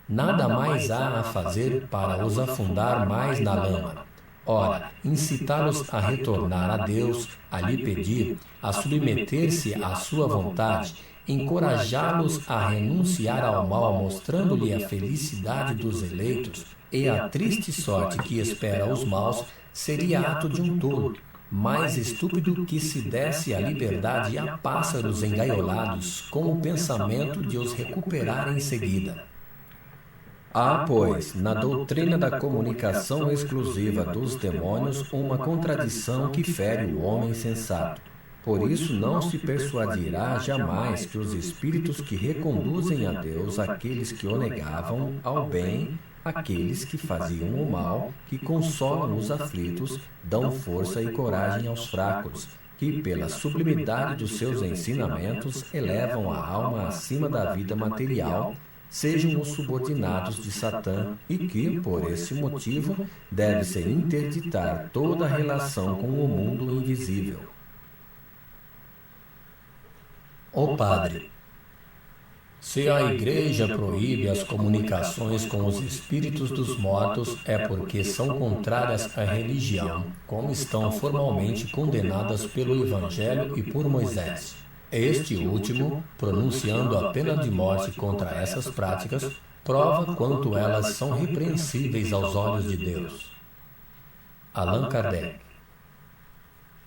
Nada mais há a fazer para os afundar mais na lama. Ora, incitá-los a retornar a Deus, a lhe pedir, a submeter-se à sua vontade, encorajá-los a renunciar ao mal, mostrando-lhe a felicidade dos eleitos e a triste sorte que espera os maus, seria ato de um tolo, mais estúpido que se desse a liberdade a pássaros engaiolados com o pensamento de os recuperar em seguida. Há, pois, na doutrina da comunicação exclusiva dos demônios uma contradição que fere o homem sensato. Por isso não se persuadirá jamais que os espíritos que reconduzem a Deus aqueles que o negavam ao bem, aqueles que faziam o mal, que consolam os aflitos, dão força e coragem aos fracos, que pela sublimidade dos seus ensinamentos elevam a alma acima da vida material, sejam os subordinados de Satã e que, por esse motivo, deve-se interditar toda a relação com o mundo invisível. Ó Padre, se a Igreja proíbe as comunicações com os espíritos dos mortos é porque são contrárias à religião, como estão formalmente condenadas pelo Evangelho e por Moisés. Este último, pronunciando a pena de morte contra essas práticas, prova quanto elas são repreensíveis aos olhos de Deus. Allan Kardec.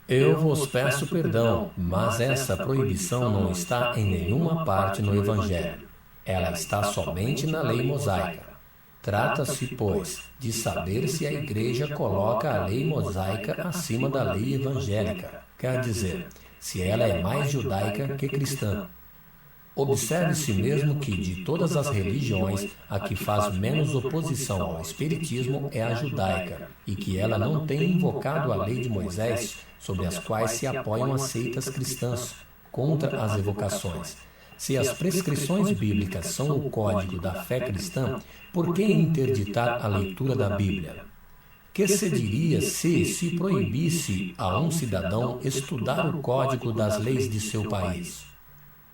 Eu vos peço perdão, mas essa proibição não está em nenhuma parte no Evangelho. Ela está somente na lei mosaica. Trata-se, pois, de saber se a Igreja coloca a lei mosaica acima da lei evangélica, quer dizer, se ela é mais judaica que cristã. Observe-se mesmo que, de todas as religiões, a que faz menos oposição ao espiritismo é a judaica, e que ela não tem invocado a lei de Moisés, sobre as quais se apoiam as seitas cristãs, contra as evocações. Se as prescrições bíblicas são o código da fé cristã, por que interditar a leitura da Bíblia? Que se diria se proibisse a um cidadão estudar o código das leis de seu país?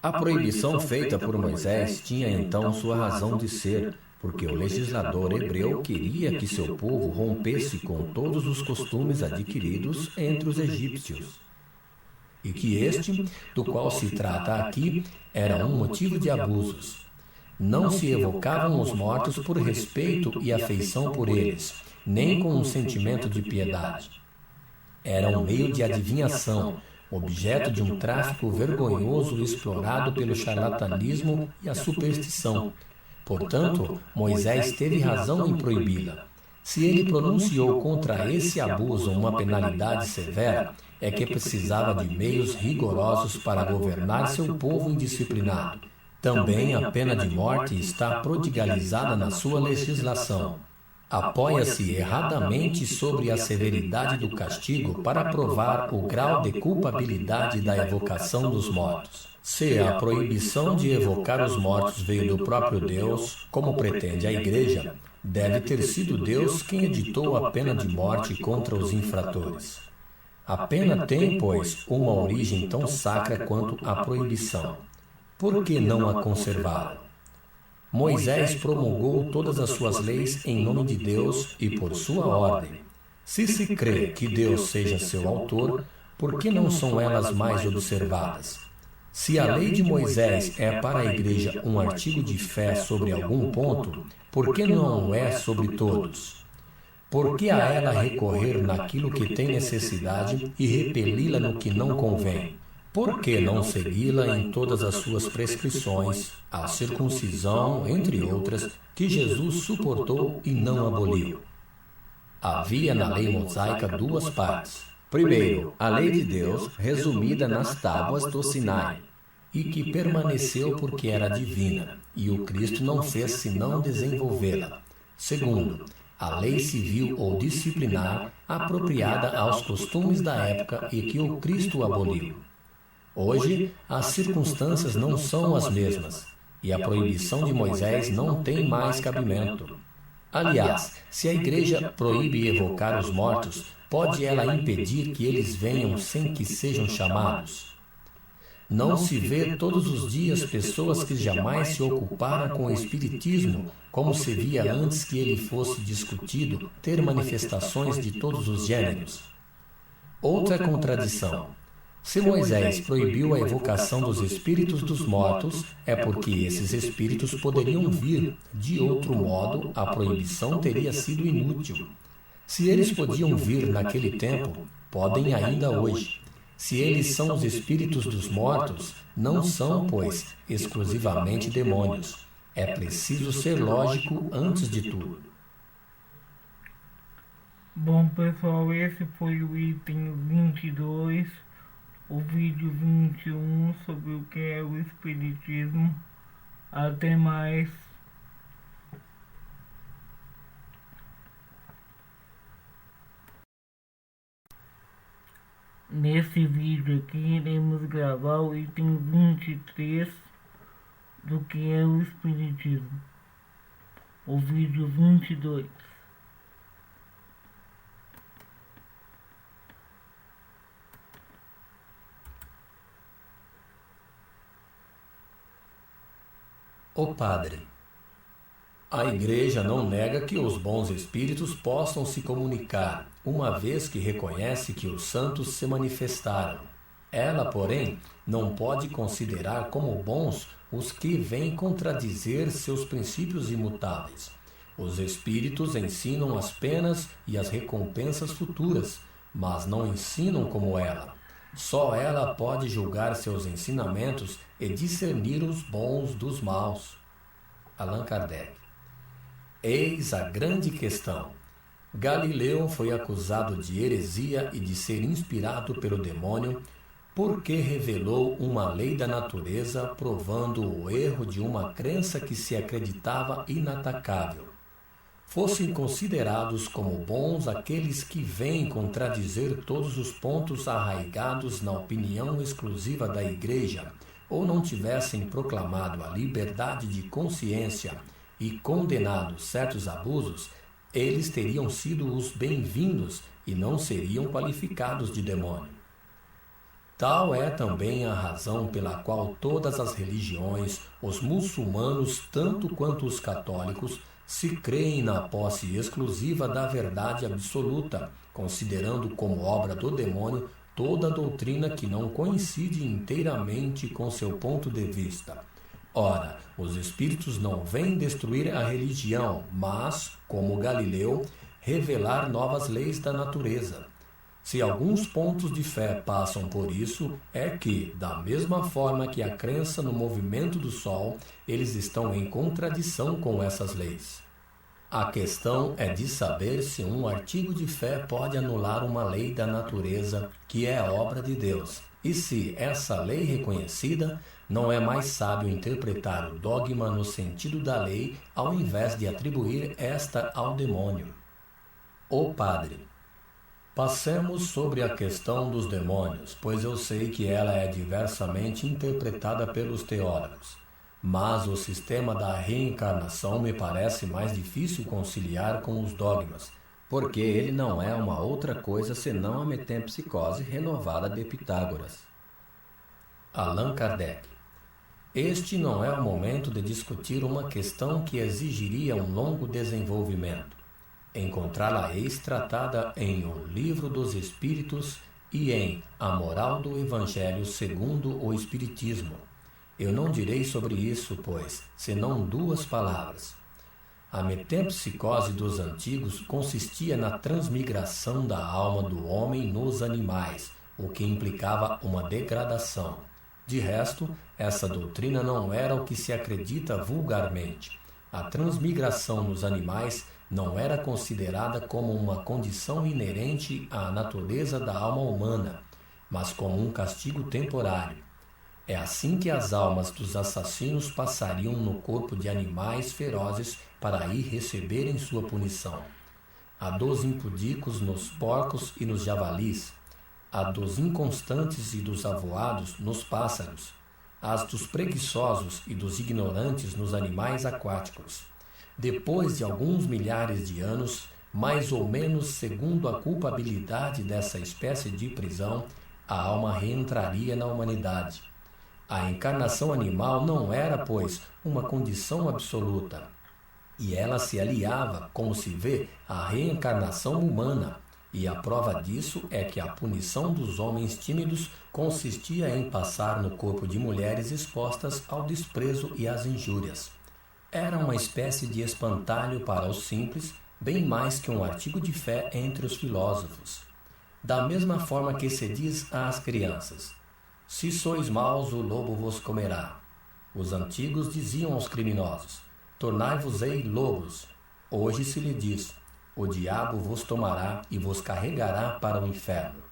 A proibição feita por Moisés tinha então sua razão de ser, porque o legislador hebreu queria que seu povo rompesse com todos os costumes adquiridos entre os egípcios, e que este, do qual se trata aqui, era um motivo de abusos. Não se evocavam os mortos por respeito e afeição por eles, nem com um sentimento de piedade. Era um meio de adivinhação, objeto de um tráfico vergonhoso explorado pelo charlatanismo e a superstição. Portanto, Moisés teve razão em proibi-la. Se ele pronunciou contra esse abuso uma penalidade severa, é que precisava de meios rigorosos para governar seu povo indisciplinado. Também a pena de morte está prodigalizada na sua legislação. apoia-se erradamente sobre a severidade do castigo para provar o grau de culpabilidade da evocação dos mortos. Se a proibição de evocar os mortos veio do próprio Deus, como pretende a Igreja, deve ter sido Deus quem editou a pena de morte contra os infratores. A pena tem, pois, uma origem tão sacra quanto a proibição. Por que não a conservaram? Moisés promulgou todas as suas leis em nome de Deus e por sua ordem. Se crê que Deus seja seu autor, por que não são elas mais observadas? Se a lei de Moisés é para a Igreja um artigo de fé sobre algum ponto, por que não é sobre todos? Por que a ela recorrer naquilo que tem necessidade e repeli-la no que não convém? Por que não segui-la em todas as suas prescrições, a circuncisão, entre outras, que Jesus suportou e não aboliu? Havia na lei mosaica duas partes. Primeiro, a lei de Deus, resumida nas tábuas do Sinai, e que permaneceu porque era divina, e o Cristo não fez senão desenvolvê-la. Segundo, a lei civil ou disciplinar, apropriada aos costumes da época e que o Cristo aboliu. Hoje, as circunstâncias não são as mesmas, e a proibição de Moisés não tem mais cabimento. Aliás, se a Igreja proíbe evocar os mortos, pode ela impedir que eles venham sem que sejam chamados? Não se vê todos os dias pessoas que jamais se ocuparam com o Espiritismo, como se via antes que ele fosse discutido, ter manifestações de todos os gêneros. Outra contradição. Se Moisés proibiu a evocação dos espíritos dos mortos, é porque esses espíritos poderiam vir. De outro modo, a proibição teria sido inútil. Se eles podiam vir naquele tempo, podem ainda hoje. Se eles são os espíritos dos mortos, não são, pois, exclusivamente demônios. É preciso ser lógico antes de tudo. Bom, pessoal, esse foi o item 22. O vídeo 21 sobre o que é o Espiritismo. Até mais. Nesse vídeo aqui iremos gravar o item 23 do que é o Espiritismo. O vídeo 22. O Padre. A Igreja não nega que os bons espíritos possam se comunicar, uma vez que reconhece que os santos se manifestaram. Ela, porém, não pode considerar como bons os que vêm contradizer seus princípios imutáveis. Os espíritos ensinam as penas e as recompensas futuras, mas não ensinam como ela. Só ela pode julgar seus ensinamentos e discernir os bons dos maus. Allan Kardec. Eis a grande questão. Galileu foi acusado de heresia e de ser inspirado pelo demônio porque revelou uma lei da natureza provando o erro de uma crença que se acreditava inatacável. Fossem considerados como bons aqueles que vêm contradizer todos os pontos arraigados na opinião exclusiva da Igreja, ou não tivessem proclamado a liberdade de consciência e condenado certos abusos, eles teriam sido os bem-vindos e não seriam qualificados de demônio. Tal é também a razão pela qual todas as religiões, os muçulmanos tanto quanto os católicos, se creem na posse exclusiva da verdade absoluta, considerando como obra do demônio toda doutrina que não coincide inteiramente com seu ponto de vista. Ora, os espíritos não vêm destruir a religião, mas, como Galileu, revelar novas leis da natureza. Se alguns pontos de fé passam por isso, é que, da mesma forma que a crença no movimento do Sol, eles estão em contradição com essas leis. A questão é de saber se um artigo de fé pode anular uma lei da natureza, que é obra de Deus, E se essa lei reconhecida, não é mais sábio interpretar o dogma no sentido da lei, ao invés de atribuir esta ao demônio? Ó Padre, passemos sobre a questão dos demônios, pois eu sei que ela é diversamente interpretada pelos teólogos. Mas o sistema da reencarnação me parece mais difícil conciliar com os dogmas, porque ele não é uma outra coisa senão a metempsicose renovada de Pitágoras. Allan Kardec. Este não é o momento de discutir uma questão que exigiria um longo desenvolvimento. Encontrá-la-eis tratada em O Livro dos Espíritos e em A Moral do Evangelho segundo o Espiritismo. Eu não direi sobre isso, pois, senão duas palavras. A metempsicose dos antigos consistia na transmigração da alma do homem nos animais, o que implicava uma degradação. De resto, essa doutrina não era o que se acredita vulgarmente. A transmigração nos animais não era considerada como uma condição inerente à natureza da alma humana, mas como um castigo temporário. É assim que as almas dos assassinos passariam no corpo de animais ferozes para aí receberem sua punição. A dos impudicos nos porcos e nos javalis, a dos inconstantes e dos avoados nos pássaros, as dos preguiçosos e dos ignorantes nos animais aquáticos. Depois de alguns milhares de anos, mais ou menos segundo a culpabilidade dessa espécie de prisão, a alma reentraria na humanidade. A encarnação animal não era, pois, uma condição absoluta, e ela se aliava, como se vê, à reencarnação humana, e a prova disso é que a punição dos homens tímidos consistia em passar no corpo de mulheres expostas ao desprezo e às injúrias. Era uma espécie de espantalho para os simples, bem mais que um artigo de fé entre os filósofos. Da mesma forma que se diz às crianças: se sois maus, o lobo vos comerá. Os antigos diziam aos criminosos: tornai-vos-ei lobos. Hoje se lhe diz: o diabo vos tomará e vos carregará para o inferno.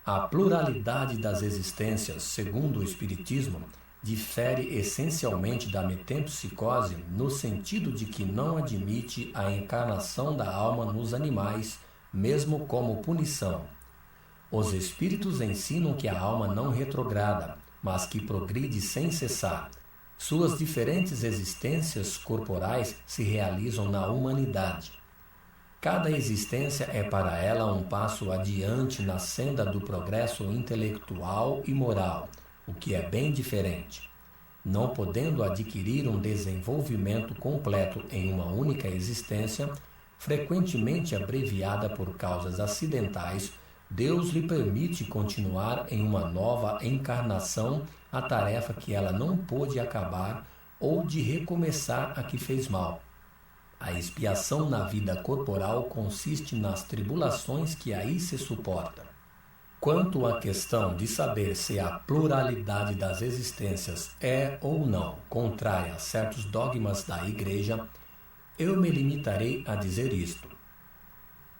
A pluralidade das existências, segundo o Espiritismo, difere essencialmente da metempsicose no sentido de que não admite a encarnação da alma nos animais, mesmo como punição. Os espíritos ensinam que a alma não retrograda, mas que progride sem cessar. Suas diferentes existências corporais se realizam na humanidade. Cada existência é para ela um passo adiante na senda do progresso intelectual e moral, o que é bem diferente. Não podendo adquirir um desenvolvimento completo em uma única existência, frequentemente abreviada por causas acidentais, Deus lhe permite continuar em uma nova encarnação a tarefa que ela não pôde acabar ou de recomeçar a que fez mal. A expiação na vida corporal consiste nas tribulações que aí se suporta. Quanto à questão de saber se a pluralidade das existências é ou não contrária a certos dogmas da Igreja, eu me limitarei a dizer isto.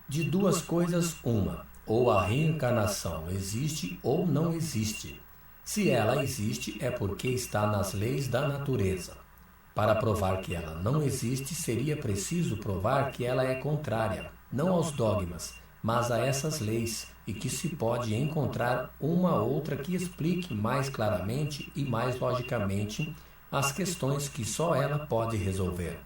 De duas coisas, uma: ou a reencarnação existe ou não existe. Se ela existe, é porque está nas leis da natureza. Para provar que ela não existe, seria preciso provar que ela é contrária, não aos dogmas, mas a essas leis, e que se pode encontrar uma outra que explique mais claramente e mais logicamente as questões que só ela pode resolver.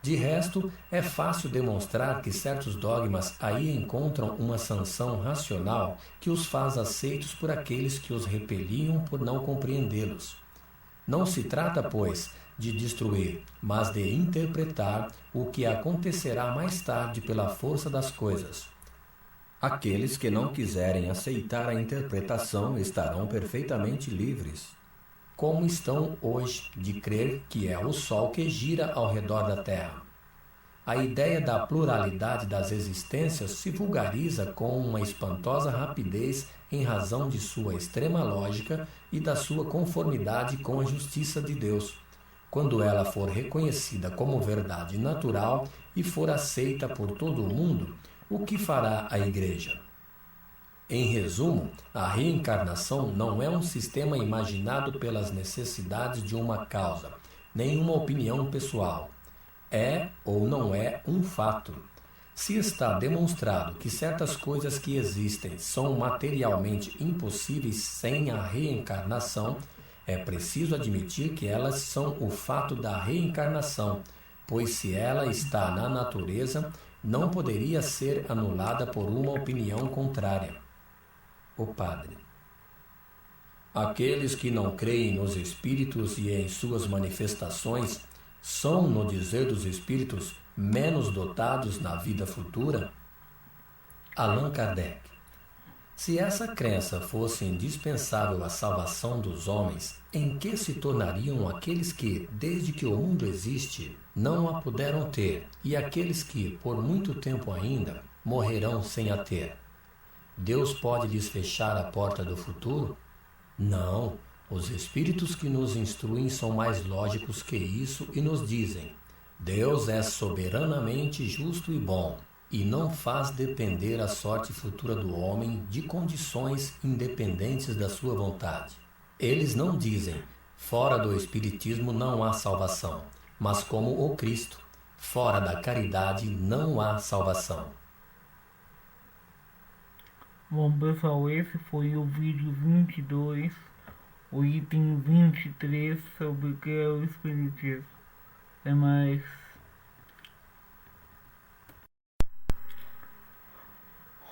De resto, é fácil demonstrar que certos dogmas aí encontram uma sanção racional que os faz aceitos por aqueles que os repeliam por não compreendê-los. Não se trata, pois, de destruir, mas de interpretar o que acontecerá mais tarde pela força das coisas. Aqueles que não quiserem aceitar a interpretação estarão perfeitamente livres, como estão hoje, de crer que é o Sol que gira ao redor da Terra. A ideia da pluralidade das existências se vulgariza com uma espantosa rapidez em razão de sua extrema lógica e da sua conformidade com a justiça de Deus, quando ela for reconhecida como verdade natural e for aceita por todo o mundo. O que fará a Igreja? Em resumo, a reencarnação não é um sistema imaginado pelas necessidades de uma causa, nem uma opinião pessoal. É ou não é um fato. Se está demonstrado que certas coisas que existem são materialmente impossíveis sem a reencarnação, é preciso admitir que elas são o fato da reencarnação, pois se ela está na natureza, não poderia ser anulada por uma opinião contrária. O Padre: aqueles que não creem nos espíritos e em suas manifestações são, no dizer dos espíritos, menos dotados na vida futura? Allan Kardec: se essa crença fosse indispensável à salvação dos homens, em que se tornariam aqueles que, desde que o mundo existe, não a puderam ter, e aqueles que, por muito tempo ainda, morrerão sem a ter? Deus pode lhes fechar a porta do futuro? Não, os espíritos que nos instruem são mais lógicos que isso e nos dizem: Deus é soberanamente justo e bom, e não faz depender a sorte futura do homem de condições independentes da sua vontade. Eles não dizem: fora do espiritismo não há salvação, mas como o Cristo: fora da caridade não há salvação. Bom, pessoal, esse foi o vídeo 22, o item 23 sobre o que é o Espiritismo. Até mais.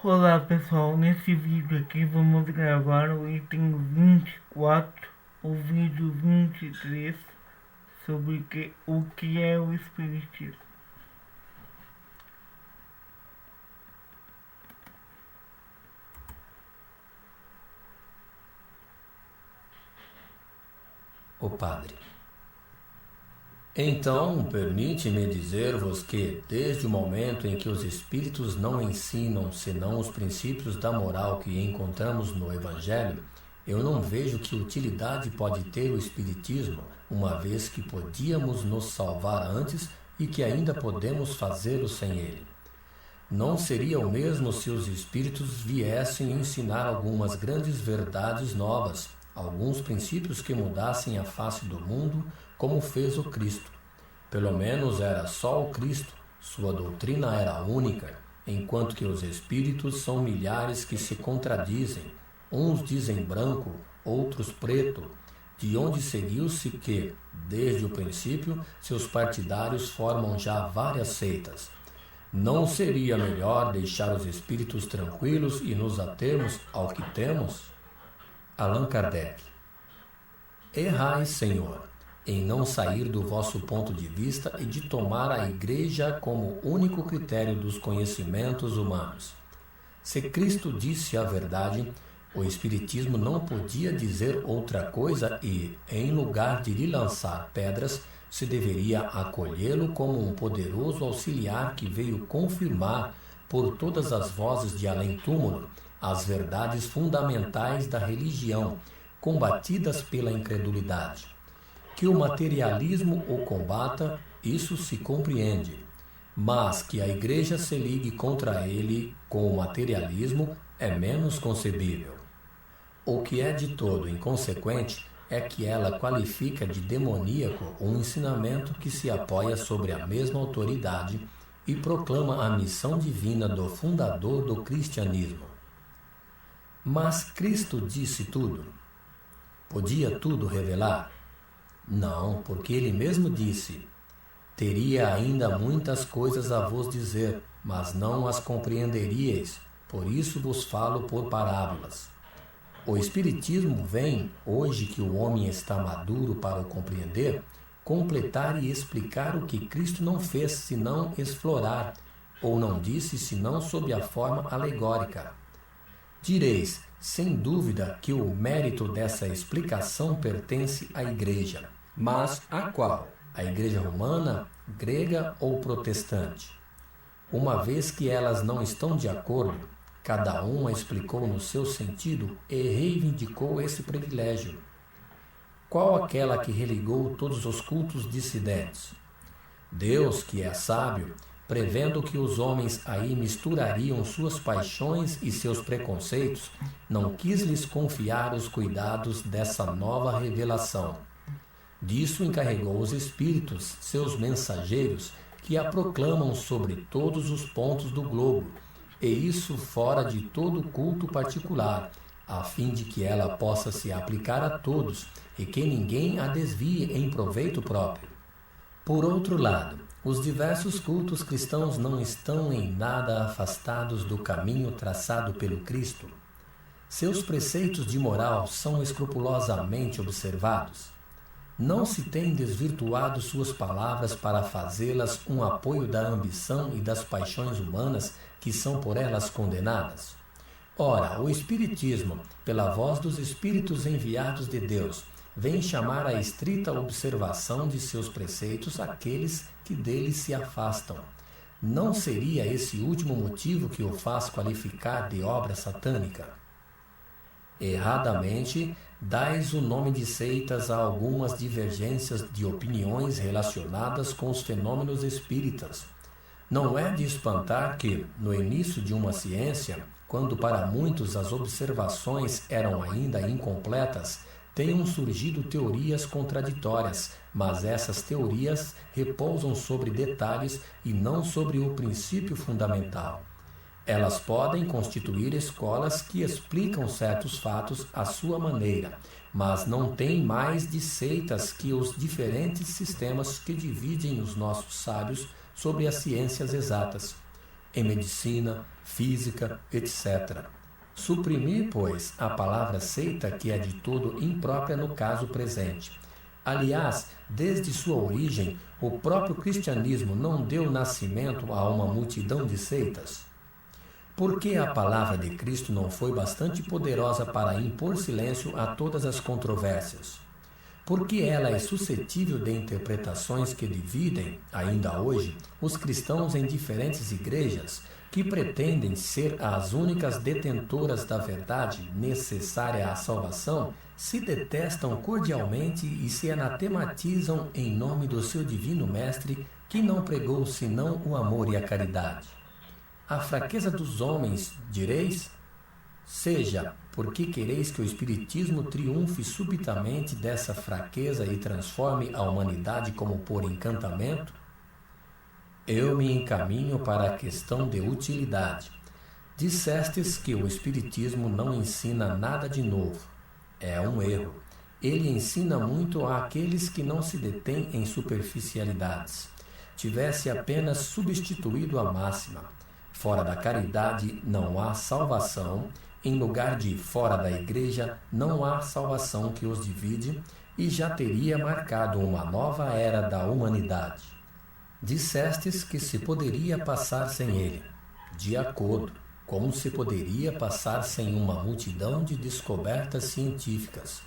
Olá, pessoal, nesse vídeo aqui vamos gravar o item 24, o vídeo 23 sobre o que é o Espiritismo. O Padre: então, permite-me dizer-vos que, desde o momento em que os espíritos não ensinam senão os princípios da moral que encontramos no Evangelho, eu não vejo que utilidade pode ter o espiritismo, uma vez que podíamos nos salvar antes e que ainda podemos fazê-lo sem ele. Não seria o mesmo se os espíritos viessem ensinar algumas grandes verdades novas, alguns princípios que mudassem a face do mundo, como fez o Cristo. Pelo menos era só o Cristo, sua doutrina era única, enquanto que os espíritos são milhares que se contradizem. Uns dizem branco, outros preto, de onde seguiu-se que, desde o princípio, seus partidários formam já várias seitas. Não seria melhor deixar os espíritos tranquilos e nos atermos ao que temos? Allan Kardec: errais, Senhor, em não sair do vosso ponto de vista e de tomar a Igreja como único critério dos conhecimentos humanos. Se Cristo disse a verdade, o Espiritismo não podia dizer outra coisa e, em lugar de lhe lançar pedras, se deveria acolhê-lo como um poderoso auxiliar que veio confirmar, por todas as vozes de além-túmulo, as verdades fundamentais da religião, combatidas pela incredulidade. Que o materialismo o combata, isso se compreende, mas que a Igreja se ligue contra ele com o materialismo é menos concebível. O que é de todo inconsequente é que ela qualifica de demoníaco um ensinamento que se apoia sobre a mesma autoridade e proclama a missão divina do fundador do cristianismo. Mas Cristo disse tudo? Podia tudo revelar? Não, porque ele mesmo disse: teria ainda muitas coisas a vos dizer, mas não as compreenderíeis, por isso vos falo por parábolas. O Espiritismo vem, hoje que o homem está maduro para o compreender, completar e explicar o que Cristo não fez senão explorar, ou não disse senão sob a forma alegórica. Direis, sem dúvida, que o mérito dessa explicação pertence à Igreja. Mas a qual? A Igreja romana, grega ou protestante? Uma vez que elas não estão de acordo, cada uma explicou no seu sentido e reivindicou esse privilégio. Qual aquela que religou todos os cultos dissidentes? Deus, que é sábio, prevendo que os homens aí misturariam suas paixões e seus preconceitos, não quis lhes confiar os cuidados dessa nova revelação. Disso encarregou os espíritos, seus mensageiros, que a proclamam sobre todos os pontos do globo, e isso fora de todo culto particular, a fim de que ela possa se aplicar a todos e que ninguém a desvie em proveito próprio. Por outro lado, os diversos cultos cristãos não estão em nada afastados do caminho traçado pelo Cristo. Seus preceitos de moral são escrupulosamente observados. Não se tem desvirtuado suas palavras para fazê-las um apoio da ambição e das paixões humanas que são por elas condenadas. Ora, o Espiritismo, pela voz dos Espíritos enviados de Deus, vem chamar à estrita observação de seus preceitos aqueles que deles se afastam. Não seria esse último motivo que o faz qualificar de obra satânica? Erradamente, dais o nome de seitas a algumas divergências de opiniões relacionadas com os fenômenos espíritas. Não é de espantar que, no início de uma ciência, quando para muitos as observações eram ainda incompletas, tenham surgido teorias contraditórias, mas essas teorias repousam sobre detalhes e não sobre o princípio fundamental. Elas podem constituir escolas que explicam certos fatos à sua maneira, mas não têm mais de seitas que os diferentes sistemas que dividem os nossos sábios sobre as ciências exatas, em medicina, física, etc. Suprimir, pois, a palavra seita, que é de todo imprópria no caso presente. Aliás, desde sua origem, o próprio cristianismo não deu nascimento a uma multidão de seitas. Por que a palavra de Cristo não foi bastante poderosa para impor silêncio a todas as controvérsias? Porque ela é suscetível de interpretações que dividem, ainda hoje, os cristãos em diferentes igrejas, que pretendem ser as únicas detentoras da verdade necessária à salvação, se detestam cordialmente e se anatematizam em nome do seu divino Mestre, que não pregou senão o amor e a caridade. A fraqueza dos homens, direis? Seja, porque quereis que o Espiritismo triunfe subitamente dessa fraqueza e transforme a humanidade como por encantamento? Eu me encaminho para a questão de utilidade. Dissestes que o Espiritismo não ensina nada de novo. É um erro. Ele ensina muito àqueles que não se detêm em superficialidades. Tivesse apenas substituído a máxima: fora da caridade não há salvação, em lugar de fora da igreja não há salvação, que os divide, e já teria marcado uma nova era da humanidade. Dissestes que se poderia passar sem ele. De acordo, como se poderia passar sem uma multidão de descobertas científicas.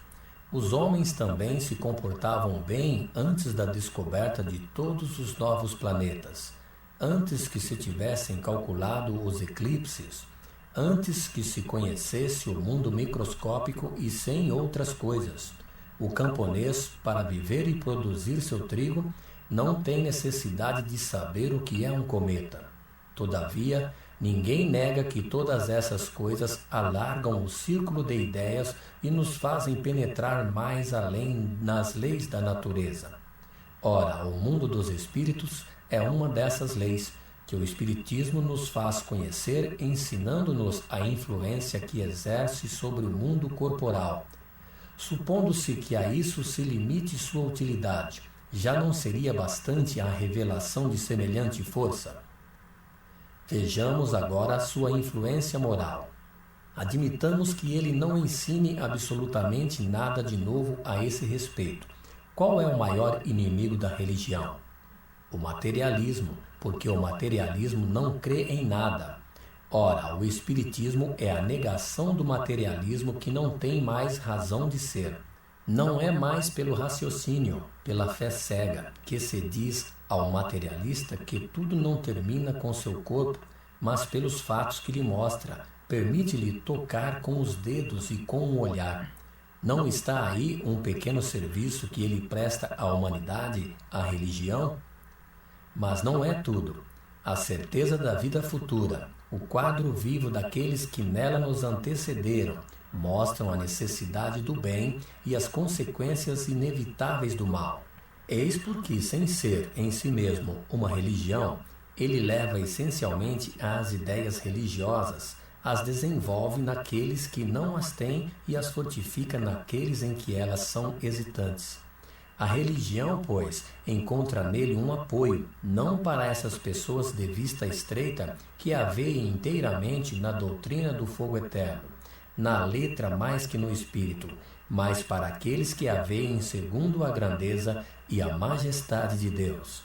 Os homens também se comportavam bem antes da descoberta de todos os novos planetas, antes que se tivessem calculado os eclipses, antes que se conhecesse o mundo microscópico e sem outras coisas. O camponês, para viver e produzir seu trigo, não tem necessidade de saber o que é um cometa. Todavia, ninguém nega que todas essas coisas alargam o círculo de ideias e nos fazem penetrar mais além nas leis da natureza. Ora, o mundo dos espíritos é uma dessas leis, que o Espiritismo nos faz conhecer, ensinando-nos a influência que exerce sobre o mundo corporal. Supondo-se que a isso se limite sua utilidade, já não seria bastante a revelação de semelhante força? Vejamos agora a sua influência moral. Admitamos que ele não ensine absolutamente nada de novo a esse respeito. Qual é o maior inimigo da religião? O materialismo, porque o materialismo não crê em nada. Ora, o Espiritismo é a negação do materialismo, que não tem mais razão de ser. Não é mais pelo raciocínio, pela fé cega, que se diz ao materialista que tudo não termina com seu corpo, mas pelos fatos que lhe mostra, permite-lhe tocar com os dedos e com o olhar. Não está aí um pequeno serviço que ele presta à humanidade, à religião? Mas não é tudo. a certeza da vida futura, o quadro vivo daqueles que nela nos antecederam, mostram a necessidade do bem e as consequências inevitáveis do mal. Eis porque, sem ser em si mesmo uma religião, ele leva essencialmente às ideias religiosas, as desenvolve naqueles que não as têm e as fortifica naqueles em que elas são hesitantes. A religião, pois, encontra nele um apoio, não para essas pessoas de vista estreita que a veem inteiramente na doutrina do fogo eterno, na letra mais que no espírito, mas para aqueles que a veem segundo a grandeza e a majestade de Deus.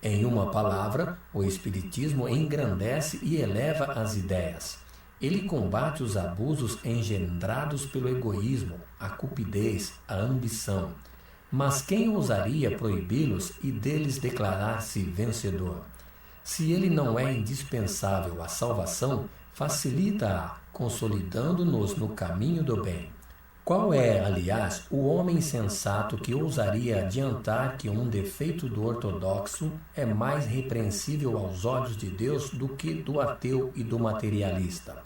Em uma palavra, o Espiritismo engrandece e eleva as ideias. Ele combate os abusos engendrados pelo egoísmo, a cupidez, a ambição. Mas quem ousaria proibi-los e deles declarar-se vencedor? Se ele não é indispensável à salvação, facilita-a, consolidando-nos no caminho do bem. Qual é, aliás, o homem sensato que ousaria adiantar que um defeito do ortodoxo é mais repreensível aos olhos de Deus do que do ateu e do materialista?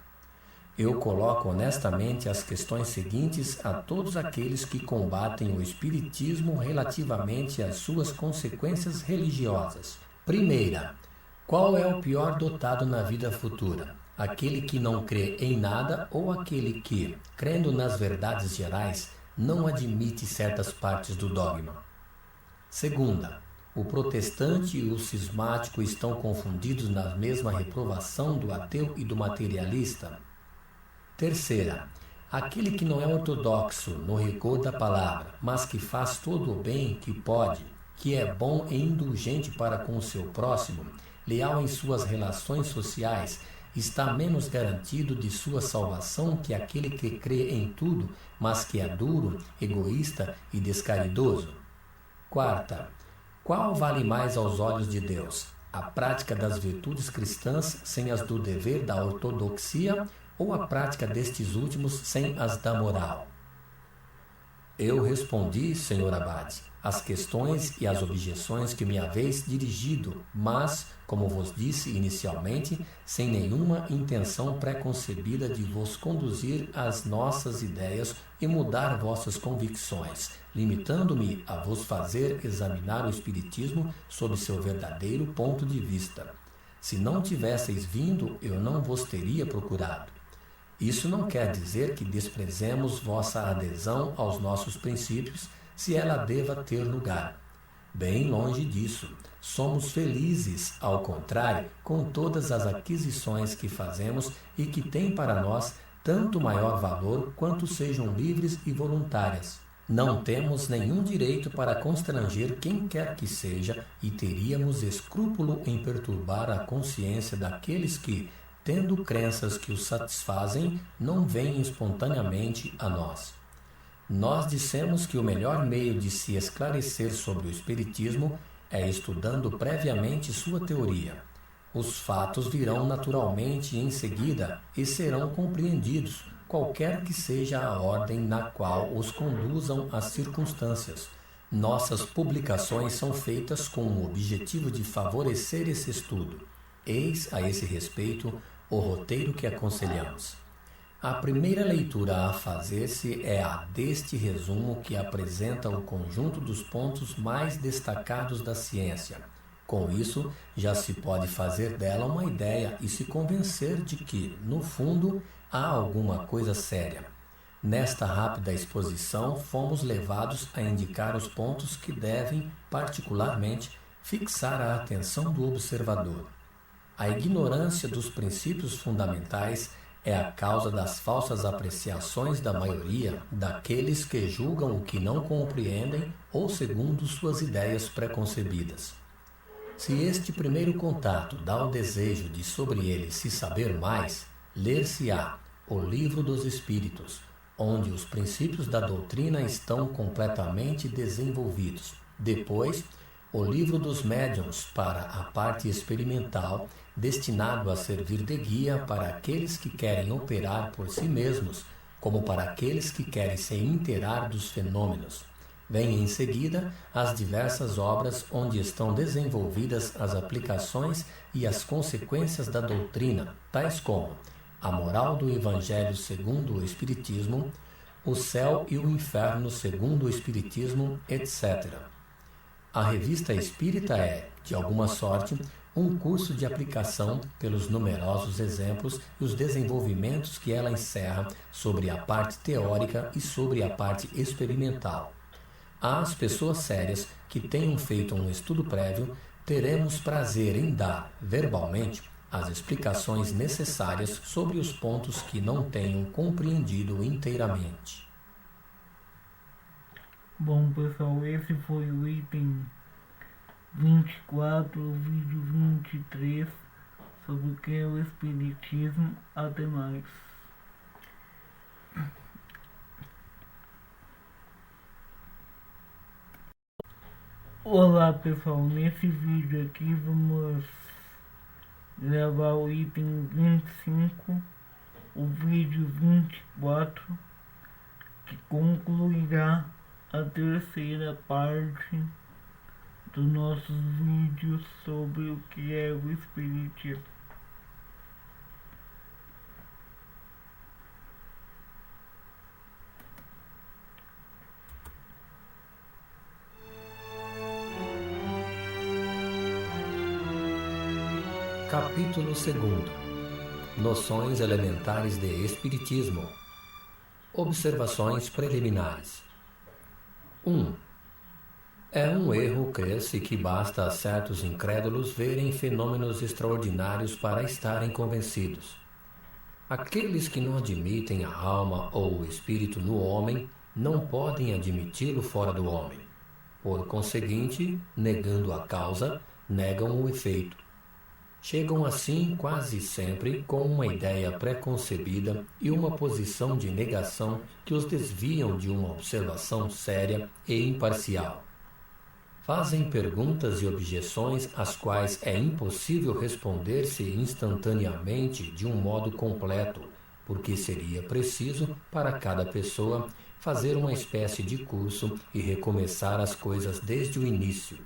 Eu coloco honestamente as questões seguintes a todos aqueles que combatem o Espiritismo relativamente às suas consequências religiosas. Primeira, qual é o pior dotado na vida futura? Aquele que não crê em nada ou aquele que, crendo nas verdades gerais, não admite certas partes do dogma? Segunda, o protestante e o cismático estão confundidos na mesma reprovação do ateu e do materialista? Terceira, aquele que não é ortodoxo no rigor da palavra, mas que faz todo o bem que pode, que é bom e indulgente para com o seu próximo, leal em suas relações sociais, está menos garantido de sua salvação que aquele que crê em tudo, mas que é duro, egoísta e descaridoso? Quarta, qual vale mais aos olhos de Deus? A prática das virtudes cristãs sem as do dever da ortodoxia ou a prática destes últimos sem as da moral? Eu respondi, Sr. Abade, as questões e as objeções que me haveis dirigido, mas, como vos disse inicialmente, sem nenhuma intenção preconcebida de vos conduzir às nossas ideias e mudar vossas convicções, limitando-me a vos fazer examinar o Espiritismo sob seu verdadeiro ponto de vista. Se não tivesseis vindo, eu não vos teria procurado. Isso não quer dizer que desprezemos vossa adesão aos nossos princípios, se ela deva ter lugar. Bem longe disso. Somos felizes, ao contrário, com todas as aquisições que fazemos e que têm para nós tanto maior valor quanto sejam livres e voluntárias. Não temos nenhum direito para constranger quem quer que seja e teríamos escrúpulo em perturbar a consciência daqueles que, tendo crenças que os satisfazem, não vêm espontaneamente a nós. Nós dissemos que o melhor meio de se esclarecer sobre o Espiritismo é estudando previamente sua teoria. Os fatos virão naturalmente em seguida e serão compreendidos, qualquer que seja a ordem na qual os conduzam as circunstâncias. Nossas publicações são feitas com o objetivo de favorecer esse estudo. Eis, a esse respeito, o roteiro que aconselhamos. A primeira leitura a fazer-se é a deste resumo que apresenta o conjunto dos pontos mais destacados da ciência. Com isso, já se pode fazer dela uma ideia e se convencer de que, no fundo, há alguma coisa séria. Nesta rápida exposição, fomos levados a indicar os pontos que devem, particularmente, fixar a atenção do observador. A ignorância dos princípios fundamentais é a causa das falsas apreciações da maioria daqueles que julgam o que não compreendem ou segundo suas ideias preconcebidas. Se este primeiro contato dá o desejo de sobre ele se saber mais, ler-se-á o Livro dos Espíritos, onde os princípios da doutrina estão completamente desenvolvidos. Depois, o Livro dos Médiuns para a parte experimental, destinado a servir de guia para aqueles que querem operar por si mesmos, como para aqueles que querem se inteirar dos fenômenos. Vêm em seguida as diversas obras onde estão desenvolvidas as aplicações e as consequências da doutrina, tais como a moral do Evangelho segundo o Espiritismo, o céu e o inferno segundo o Espiritismo, etc. A Revista Espírita é, de alguma sorte, um curso de aplicação pelos numerosos exemplos e os desenvolvimentos que ela encerra sobre a parte teórica e sobre a parte experimental. Às pessoas sérias que tenham feito um estudo prévio, teremos prazer em dar, verbalmente, as explicações necessárias sobre os pontos que não tenham compreendido inteiramente. Bom, pessoal, esse foi o item 24, o vídeo 23, sobre o que é o Espiritismo. Até mais. Olá, pessoal, nesse vídeo aqui vamos gravar o item 25, o vídeo 24, que concluirá a terceira parte dos nossos vídeos sobre o que é o Espiritismo. Capítulo 2. Noções elementares de Espiritismo. Observações preliminares. 1. É um erro crer-se que basta a certos incrédulos verem fenômenos extraordinários para estarem convencidos. Aqueles que não admitem a alma ou o espírito no homem não podem admiti-lo fora do homem. Por conseguinte, negando a causa, negam o efeito. Chegam assim quase sempre com uma ideia preconcebida e uma posição de negação que os desviam de uma observação séria e imparcial. Fazem perguntas e objeções às quais é impossível responder-se instantaneamente de um modo completo, porque seria preciso, para cada pessoa, fazer uma espécie de curso e recomeçar as coisas desde o início.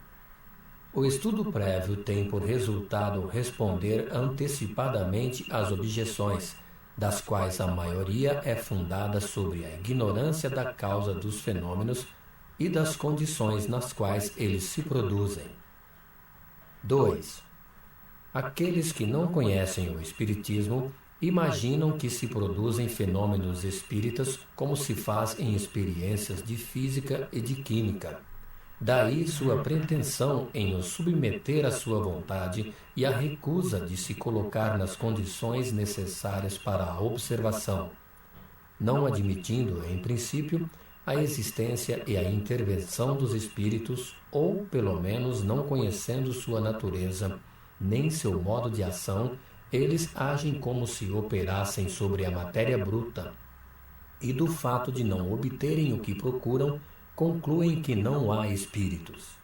O estudo prévio tem por resultado responder antecipadamente às objeções, das quais a maioria é fundada sobre a ignorância da causa dos fenômenos e das condições nas quais eles se produzem. 2. Aqueles que não conhecem o Espiritismo imaginam que se produzem fenômenos espíritas como se faz em experiências de física e de química. Daí sua pretensão em os submeter à sua vontade e a recusa de se colocar nas condições necessárias para a observação, não admitindo, em princípio, a existência e a intervenção dos espíritos, ou, pelo menos, não conhecendo sua natureza, nem seu modo de ação, eles agem como se operassem sobre a matéria bruta, e do fato de não obterem o que procuram, concluem que não há espíritos.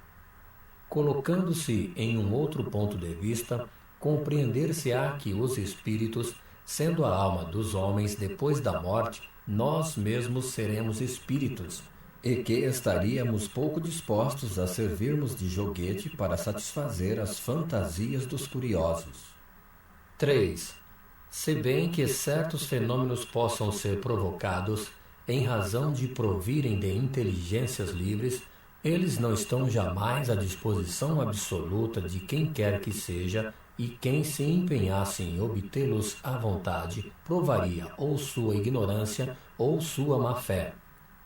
Colocando-se em um outro ponto de vista, compreender-se-á que os espíritos, sendo a alma dos homens depois da morte, nós mesmos seremos espíritos, e que estaríamos pouco dispostos a servirmos de joguete para satisfazer as fantasias dos curiosos. 3. Se bem que certos fenômenos possam ser provocados, em razão de provirem de inteligências livres, eles não estão jamais à disposição absoluta de quem quer que seja, e quem se empenhasse em obtê-los à vontade provaria ou sua ignorância ou sua má-fé.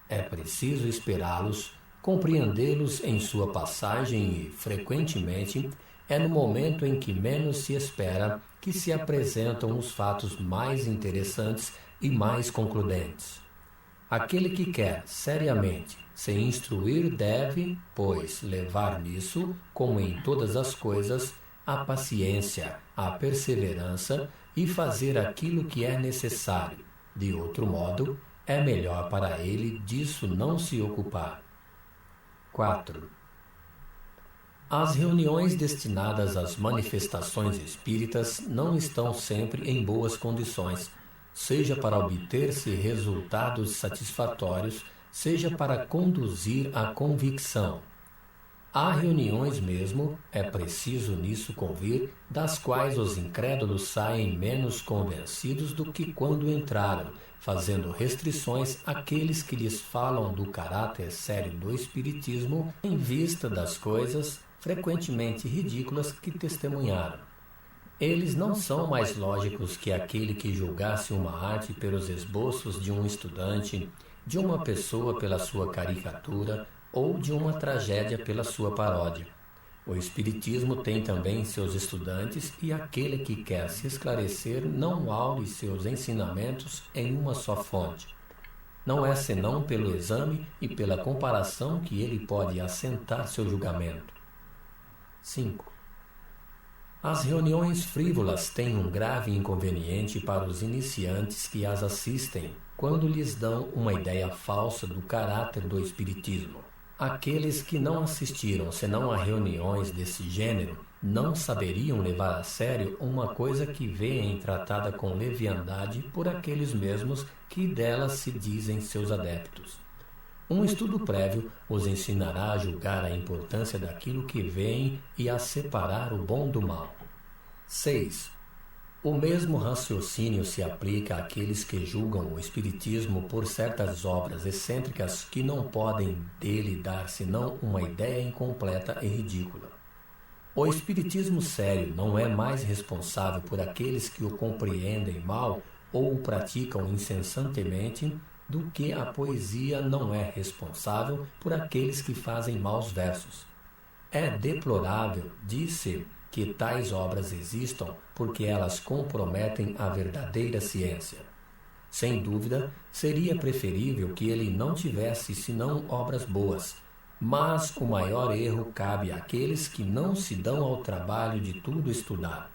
É preciso esperá-los, compreendê-los em sua passagem e, frequentemente, é no momento em que menos se espera que se apresentam os fatos mais interessantes e mais concludentes. Aquele que quer, seriamente, se instruir deve, pois, levar nisso, como em todas as coisas, a paciência, a perseverança e fazer aquilo que é necessário. De outro modo, é melhor para ele disso não se ocupar. 4. As reuniões destinadas às manifestações espíritas não estão sempre em boas condições, seja para obter-se resultados satisfatórios, seja para conduzir à convicção. Há reuniões mesmo, é preciso nisso convir, das quais os incrédulos saem menos convencidos do que quando entraram, fazendo restrições àqueles que lhes falam do caráter sério do Espiritismo em vista das coisas, frequentemente ridículas, que testemunharam. Eles não são mais lógicos que aquele que julgasse uma arte pelos esboços de um estudante, de uma pessoa pela sua caricatura, ou de uma tragédia pela sua paródia. O Espiritismo tem também seus estudantes e aquele que quer se esclarecer não aure seus ensinamentos em uma só fonte. Não é senão pelo exame e pela comparação que ele pode assentar seu julgamento. 5. As reuniões frívolas têm um grave inconveniente para os iniciantes que as assistem, quando lhes dão uma ideia falsa do caráter do Espiritismo. Aqueles que não assistiram senão a reuniões desse gênero não saberiam levar a sério uma coisa que vêem tratada com leviandade por aqueles mesmos que delas se dizem seus adeptos. Um estudo prévio os ensinará a julgar a importância daquilo que veem e a separar o bom do mal. 6. O mesmo raciocínio se aplica àqueles que julgam o Espiritismo por certas obras excêntricas que não podem dele dar senão uma ideia incompleta e ridícula. O Espiritismo sério não é mais responsável por aqueles que o compreendem mal ou o praticam incessantemente do que a poesia não é responsável por aqueles que fazem maus versos. É deplorável, disse, que tais obras existam porque elas comprometem a verdadeira ciência. Sem dúvida, seria preferível que ele não tivesse senão obras boas, mas o maior erro cabe àqueles que não se dão ao trabalho de tudo estudar.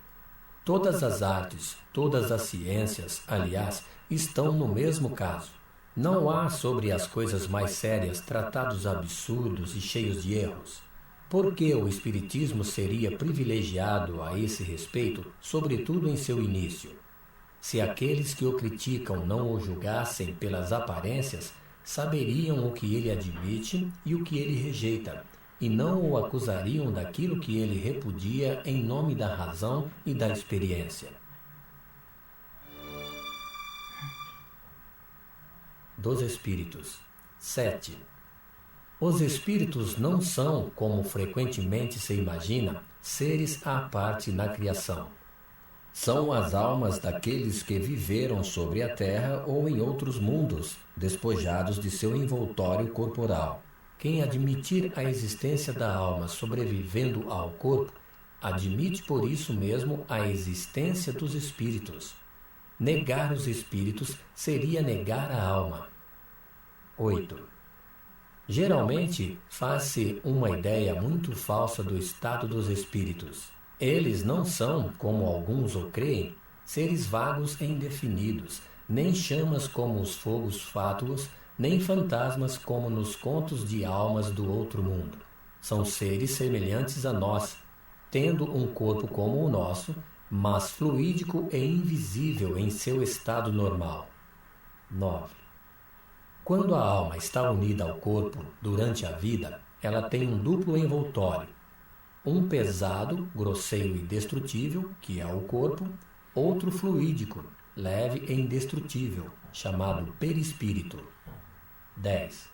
Todas as artes, todas as ciências, aliás, estão no mesmo caso. Não há sobre as coisas mais sérias tratados absurdos e cheios de erros. Por que o Espiritismo seria privilegiado a esse respeito, sobretudo em seu início? Se aqueles que o criticam não o julgassem pelas aparências, saberiam o que ele admite e o que ele rejeita, e não o acusariam daquilo que ele repudia em nome da razão e da experiência. Dos Espíritos. 7. Os espíritos não são, como frequentemente se imagina, seres à parte na criação. São as almas daqueles que viveram sobre a terra ou em outros mundos, despojados de seu envoltório corporal. Quem admitir a existência da alma sobrevivendo ao corpo, admite por isso mesmo a existência dos espíritos. Negar os espíritos seria negar a alma. 8. Geralmente, faz-se uma ideia muito falsa do estado dos espíritos. Eles não são, como alguns o creem, seres vagos e indefinidos, nem chamas como os fogos fátuos, nem fantasmas como nos contos de almas do outro mundo. São seres semelhantes a nós, tendo um corpo como o nosso, mas fluídico e invisível em seu estado normal. 9. Quando a alma está unida ao corpo durante a vida, ela tem um duplo envoltório. Um pesado, grosseiro e destrutível, que é o corpo, outro fluídico, leve e indestrutível, chamado perispírito. 10.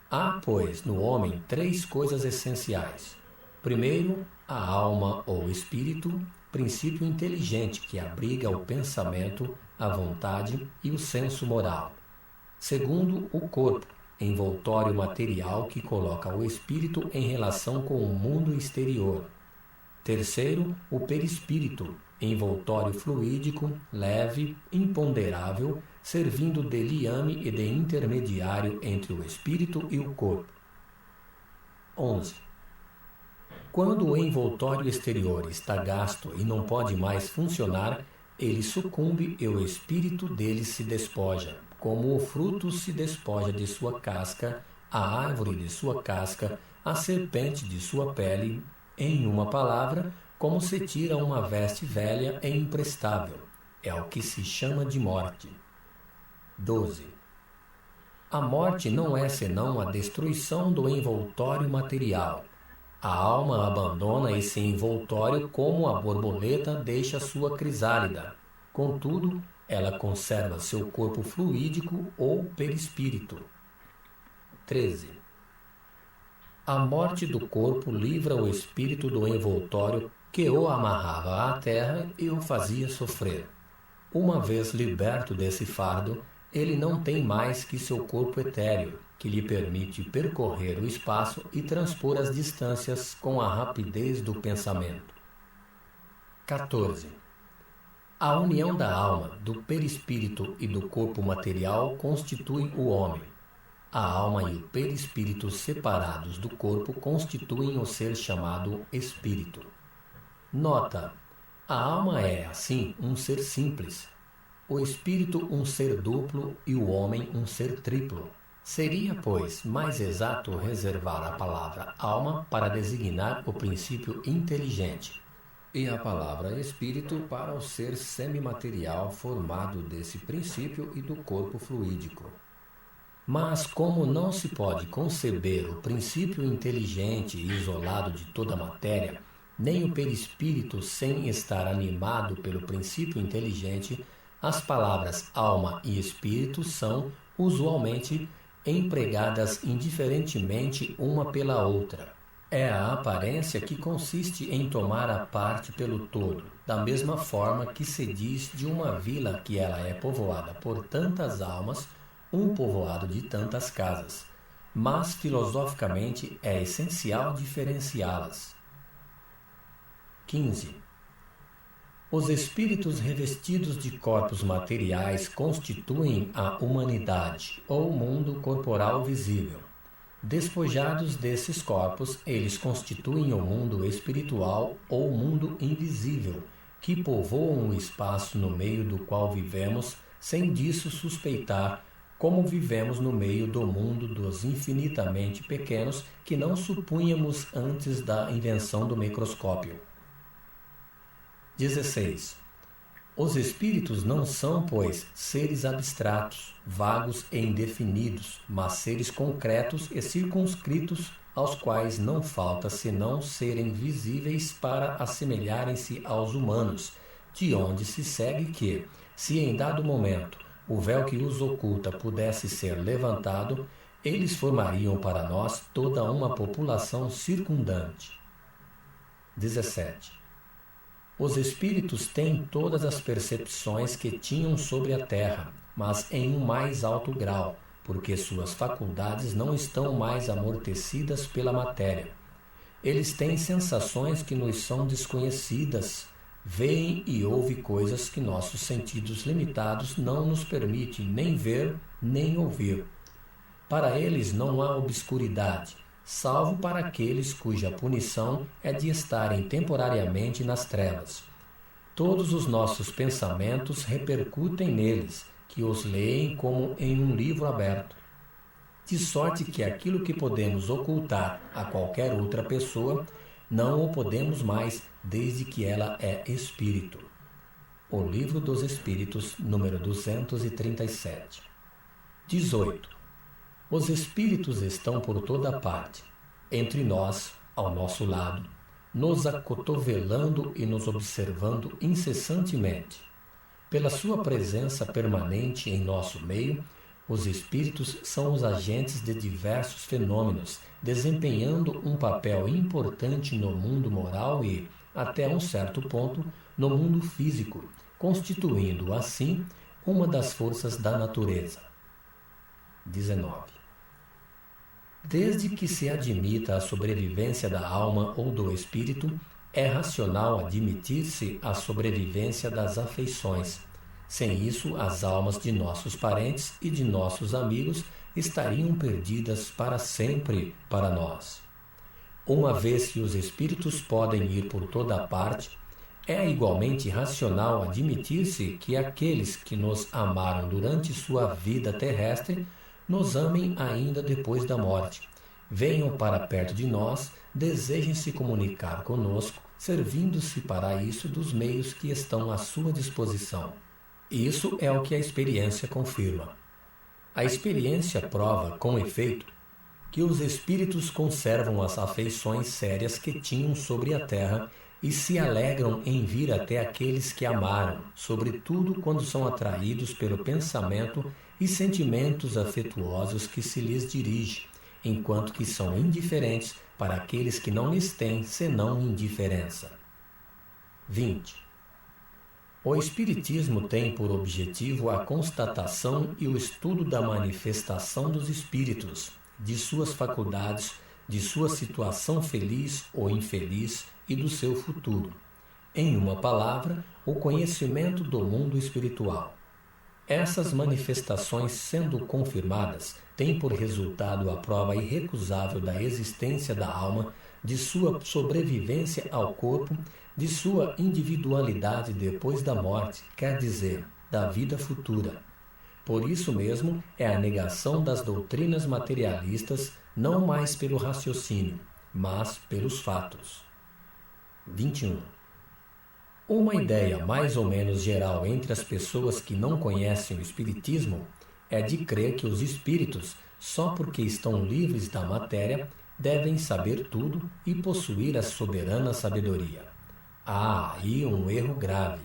Há, pois, no homem 3 coisas essenciais. Primeiro, a alma ou espírito, princípio inteligente que abriga o pensamento, a vontade e o senso moral. Segundo, o corpo, envoltório material que coloca o espírito em relação com o mundo exterior. Terceiro, o perispírito, envoltório fluídico, leve, imponderável, servindo de liame e de intermediário entre o espírito e o corpo. 11. Quando o envoltório exterior está gasto e não pode mais funcionar, ele sucumbe e o espírito dele se despoja, como o fruto se despoja de sua casca, a árvore de sua casca, a serpente de sua pele, em uma palavra, como se tira uma veste velha e imprestável. É o que se chama de morte. 12. A morte não é senão a destruição do envoltório material. A alma abandona esse envoltório como a borboleta deixa sua crisálida. Contudo, ela conserva seu corpo fluídico ou perispírito. 13. A morte do corpo livra o espírito do envoltório que o amarrava à terra e o fazia sofrer. Uma vez liberto desse fardo, ele não tem mais que seu corpo etéreo, que lhe permite percorrer o espaço e transpor as distâncias com a rapidez do pensamento. 14. A união da alma, do perispírito e do corpo material constitui o homem. A alma e o perispírito separados do corpo constituem o ser chamado espírito. Nota: a alma é, assim, um ser simples, o espírito um ser duplo e o homem um ser triplo. Seria, pois, mais exato reservar a palavra alma para designar o princípio inteligente, e a palavra espírito para o ser semimaterial formado desse princípio e do corpo fluídico. Mas como não se pode conceber o princípio inteligente isolado de toda a matéria, nem o perispírito sem estar animado pelo princípio inteligente, as palavras alma e espírito são, usualmente, empregadas indiferentemente uma pela outra. É a aparência que consiste em tomar a parte pelo todo, da mesma forma que se diz de uma vila que ela é povoada por tantas almas, um povoado de tantas casas, mas filosoficamente é essencial diferenciá-las. 15. Os espíritos revestidos de corpos materiais constituem a humanidade, ou mundo corporal visível. Despojados desses corpos, eles constituem o mundo espiritual ou mundo invisível, que povoam o espaço no meio do qual vivemos, sem disso suspeitar como vivemos no meio do mundo dos infinitamente pequenos que não supunhamos antes da invenção do microscópio. 16. Os espíritos não são, pois, seres abstratos, vagos e indefinidos, mas seres concretos e circunscritos, aos quais não falta senão serem visíveis para assemelharem-se aos humanos, de onde se segue que, se em dado momento o véu que os oculta pudesse ser levantado, eles formariam para nós toda uma população circundante. 17. Os espíritos têm todas as percepções que tinham sobre a terra, mas em um mais alto grau, porque suas faculdades não estão mais amortecidas pela matéria. Eles têm sensações que nos são desconhecidas, veem e ouvem coisas que nossos sentidos limitados não nos permitem nem ver nem ouvir. Para eles não há obscuridade, salvo para aqueles cuja punição é de estarem temporariamente nas trevas. Todos os nossos pensamentos repercutem neles, que os leem como em um livro aberto. De sorte que aquilo que podemos ocultar a qualquer outra pessoa, não o podemos mais desde que ela é espírito. O Livro dos Espíritos, número 237. 18. Os espíritos estão por toda parte, entre nós, ao nosso lado, nos acotovelando e nos observando incessantemente. Pela sua presença permanente em nosso meio, os espíritos são os agentes de diversos fenômenos, desempenhando um papel importante no mundo moral e, até um certo ponto, no mundo físico, constituindo, assim, uma das forças da natureza. 19. Desde que se admita a sobrevivência da alma ou do espírito, é racional admitir-se a sobrevivência das afeições. Sem isso, as almas de nossos parentes e de nossos amigos estariam perdidas para sempre para nós. Uma vez que os espíritos podem ir por toda a parte, é igualmente racional admitir-se que aqueles que nos amaram durante sua vida terrestre nos amem ainda depois da morte, venham para perto de nós, desejem se comunicar conosco, servindo-se para isso dos meios que estão à sua disposição. Isso é o que a experiência confirma. A experiência prova, com efeito, que os espíritos conservam as afeições sérias que tinham sobre a terra e se alegram em vir até aqueles que amaram, sobretudo quando são atraídos pelo pensamento e sentimentos afetuosos que se lhes dirige, enquanto que são indiferentes para aqueles que não lhes têm senão indiferença. 20. O Espiritismo tem por objetivo a constatação e o estudo da manifestação dos espíritos, de suas faculdades, de sua situação feliz ou infeliz e do seu futuro. Em uma palavra, o conhecimento do mundo espiritual. Essas manifestações, sendo confirmadas, têm por resultado a prova irrecusável da existência da alma, de sua sobrevivência ao corpo, de sua individualidade depois da morte, quer dizer, da vida futura. Por isso mesmo é a negação das doutrinas materialistas, não mais pelo raciocínio, mas pelos fatos. 21. Uma ideia mais ou menos geral entre as pessoas que não conhecem o Espiritismo é de crer que os espíritos, só porque estão livres da matéria, devem saber tudo e possuir a soberana sabedoria. Há aí um erro grave.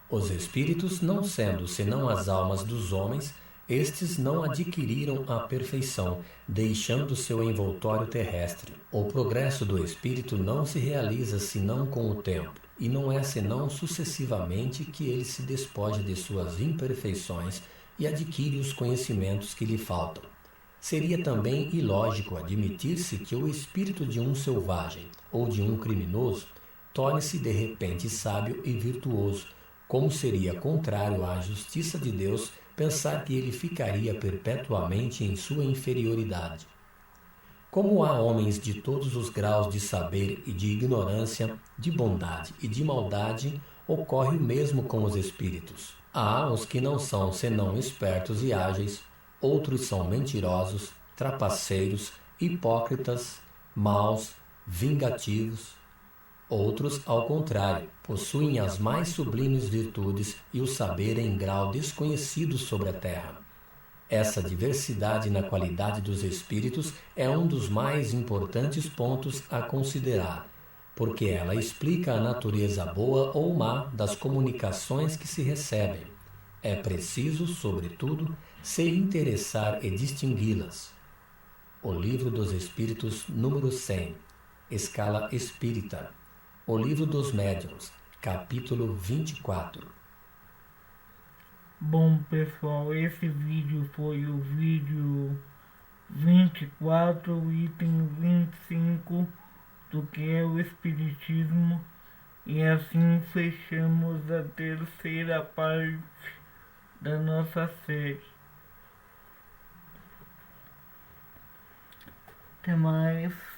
Os espíritos, não sendo senão as almas dos homens, estes não adquiriram a perfeição, deixando seu envoltório terrestre. O progresso do espírito não se realiza senão com o tempo, e não é senão sucessivamente que ele se despoja de suas imperfeições e adquire os conhecimentos que lhe faltam. Seria também ilógico admitir-se que o espírito de um selvagem ou de um criminoso torne-se de repente sábio e virtuoso, como seria contrário à justiça de Deus pensar que ele ficaria perpetuamente em sua inferioridade. Como há homens de todos os graus de saber e de ignorância, de bondade e de maldade, ocorre o mesmo com os espíritos. Há os que não são senão espertos e ágeis, outros são mentirosos, trapaceiros, hipócritas, maus, vingativos. Outros, ao contrário, possuem as mais sublimes virtudes e o saber em grau desconhecido sobre a terra. Essa diversidade na qualidade dos espíritos é um dos mais importantes pontos a considerar, porque ela explica a natureza boa ou má das comunicações que se recebem. É preciso, sobretudo, se interessar e distingui-las. O Livro dos Espíritos, número 100, Escala Espírita. O Livro dos Médiuns, capítulo 24. Bom, pessoal, esse vídeo foi o vídeo 24, item 25 do que é o Espiritismo, e assim fechamos a terceira parte da nossa série. Até mais.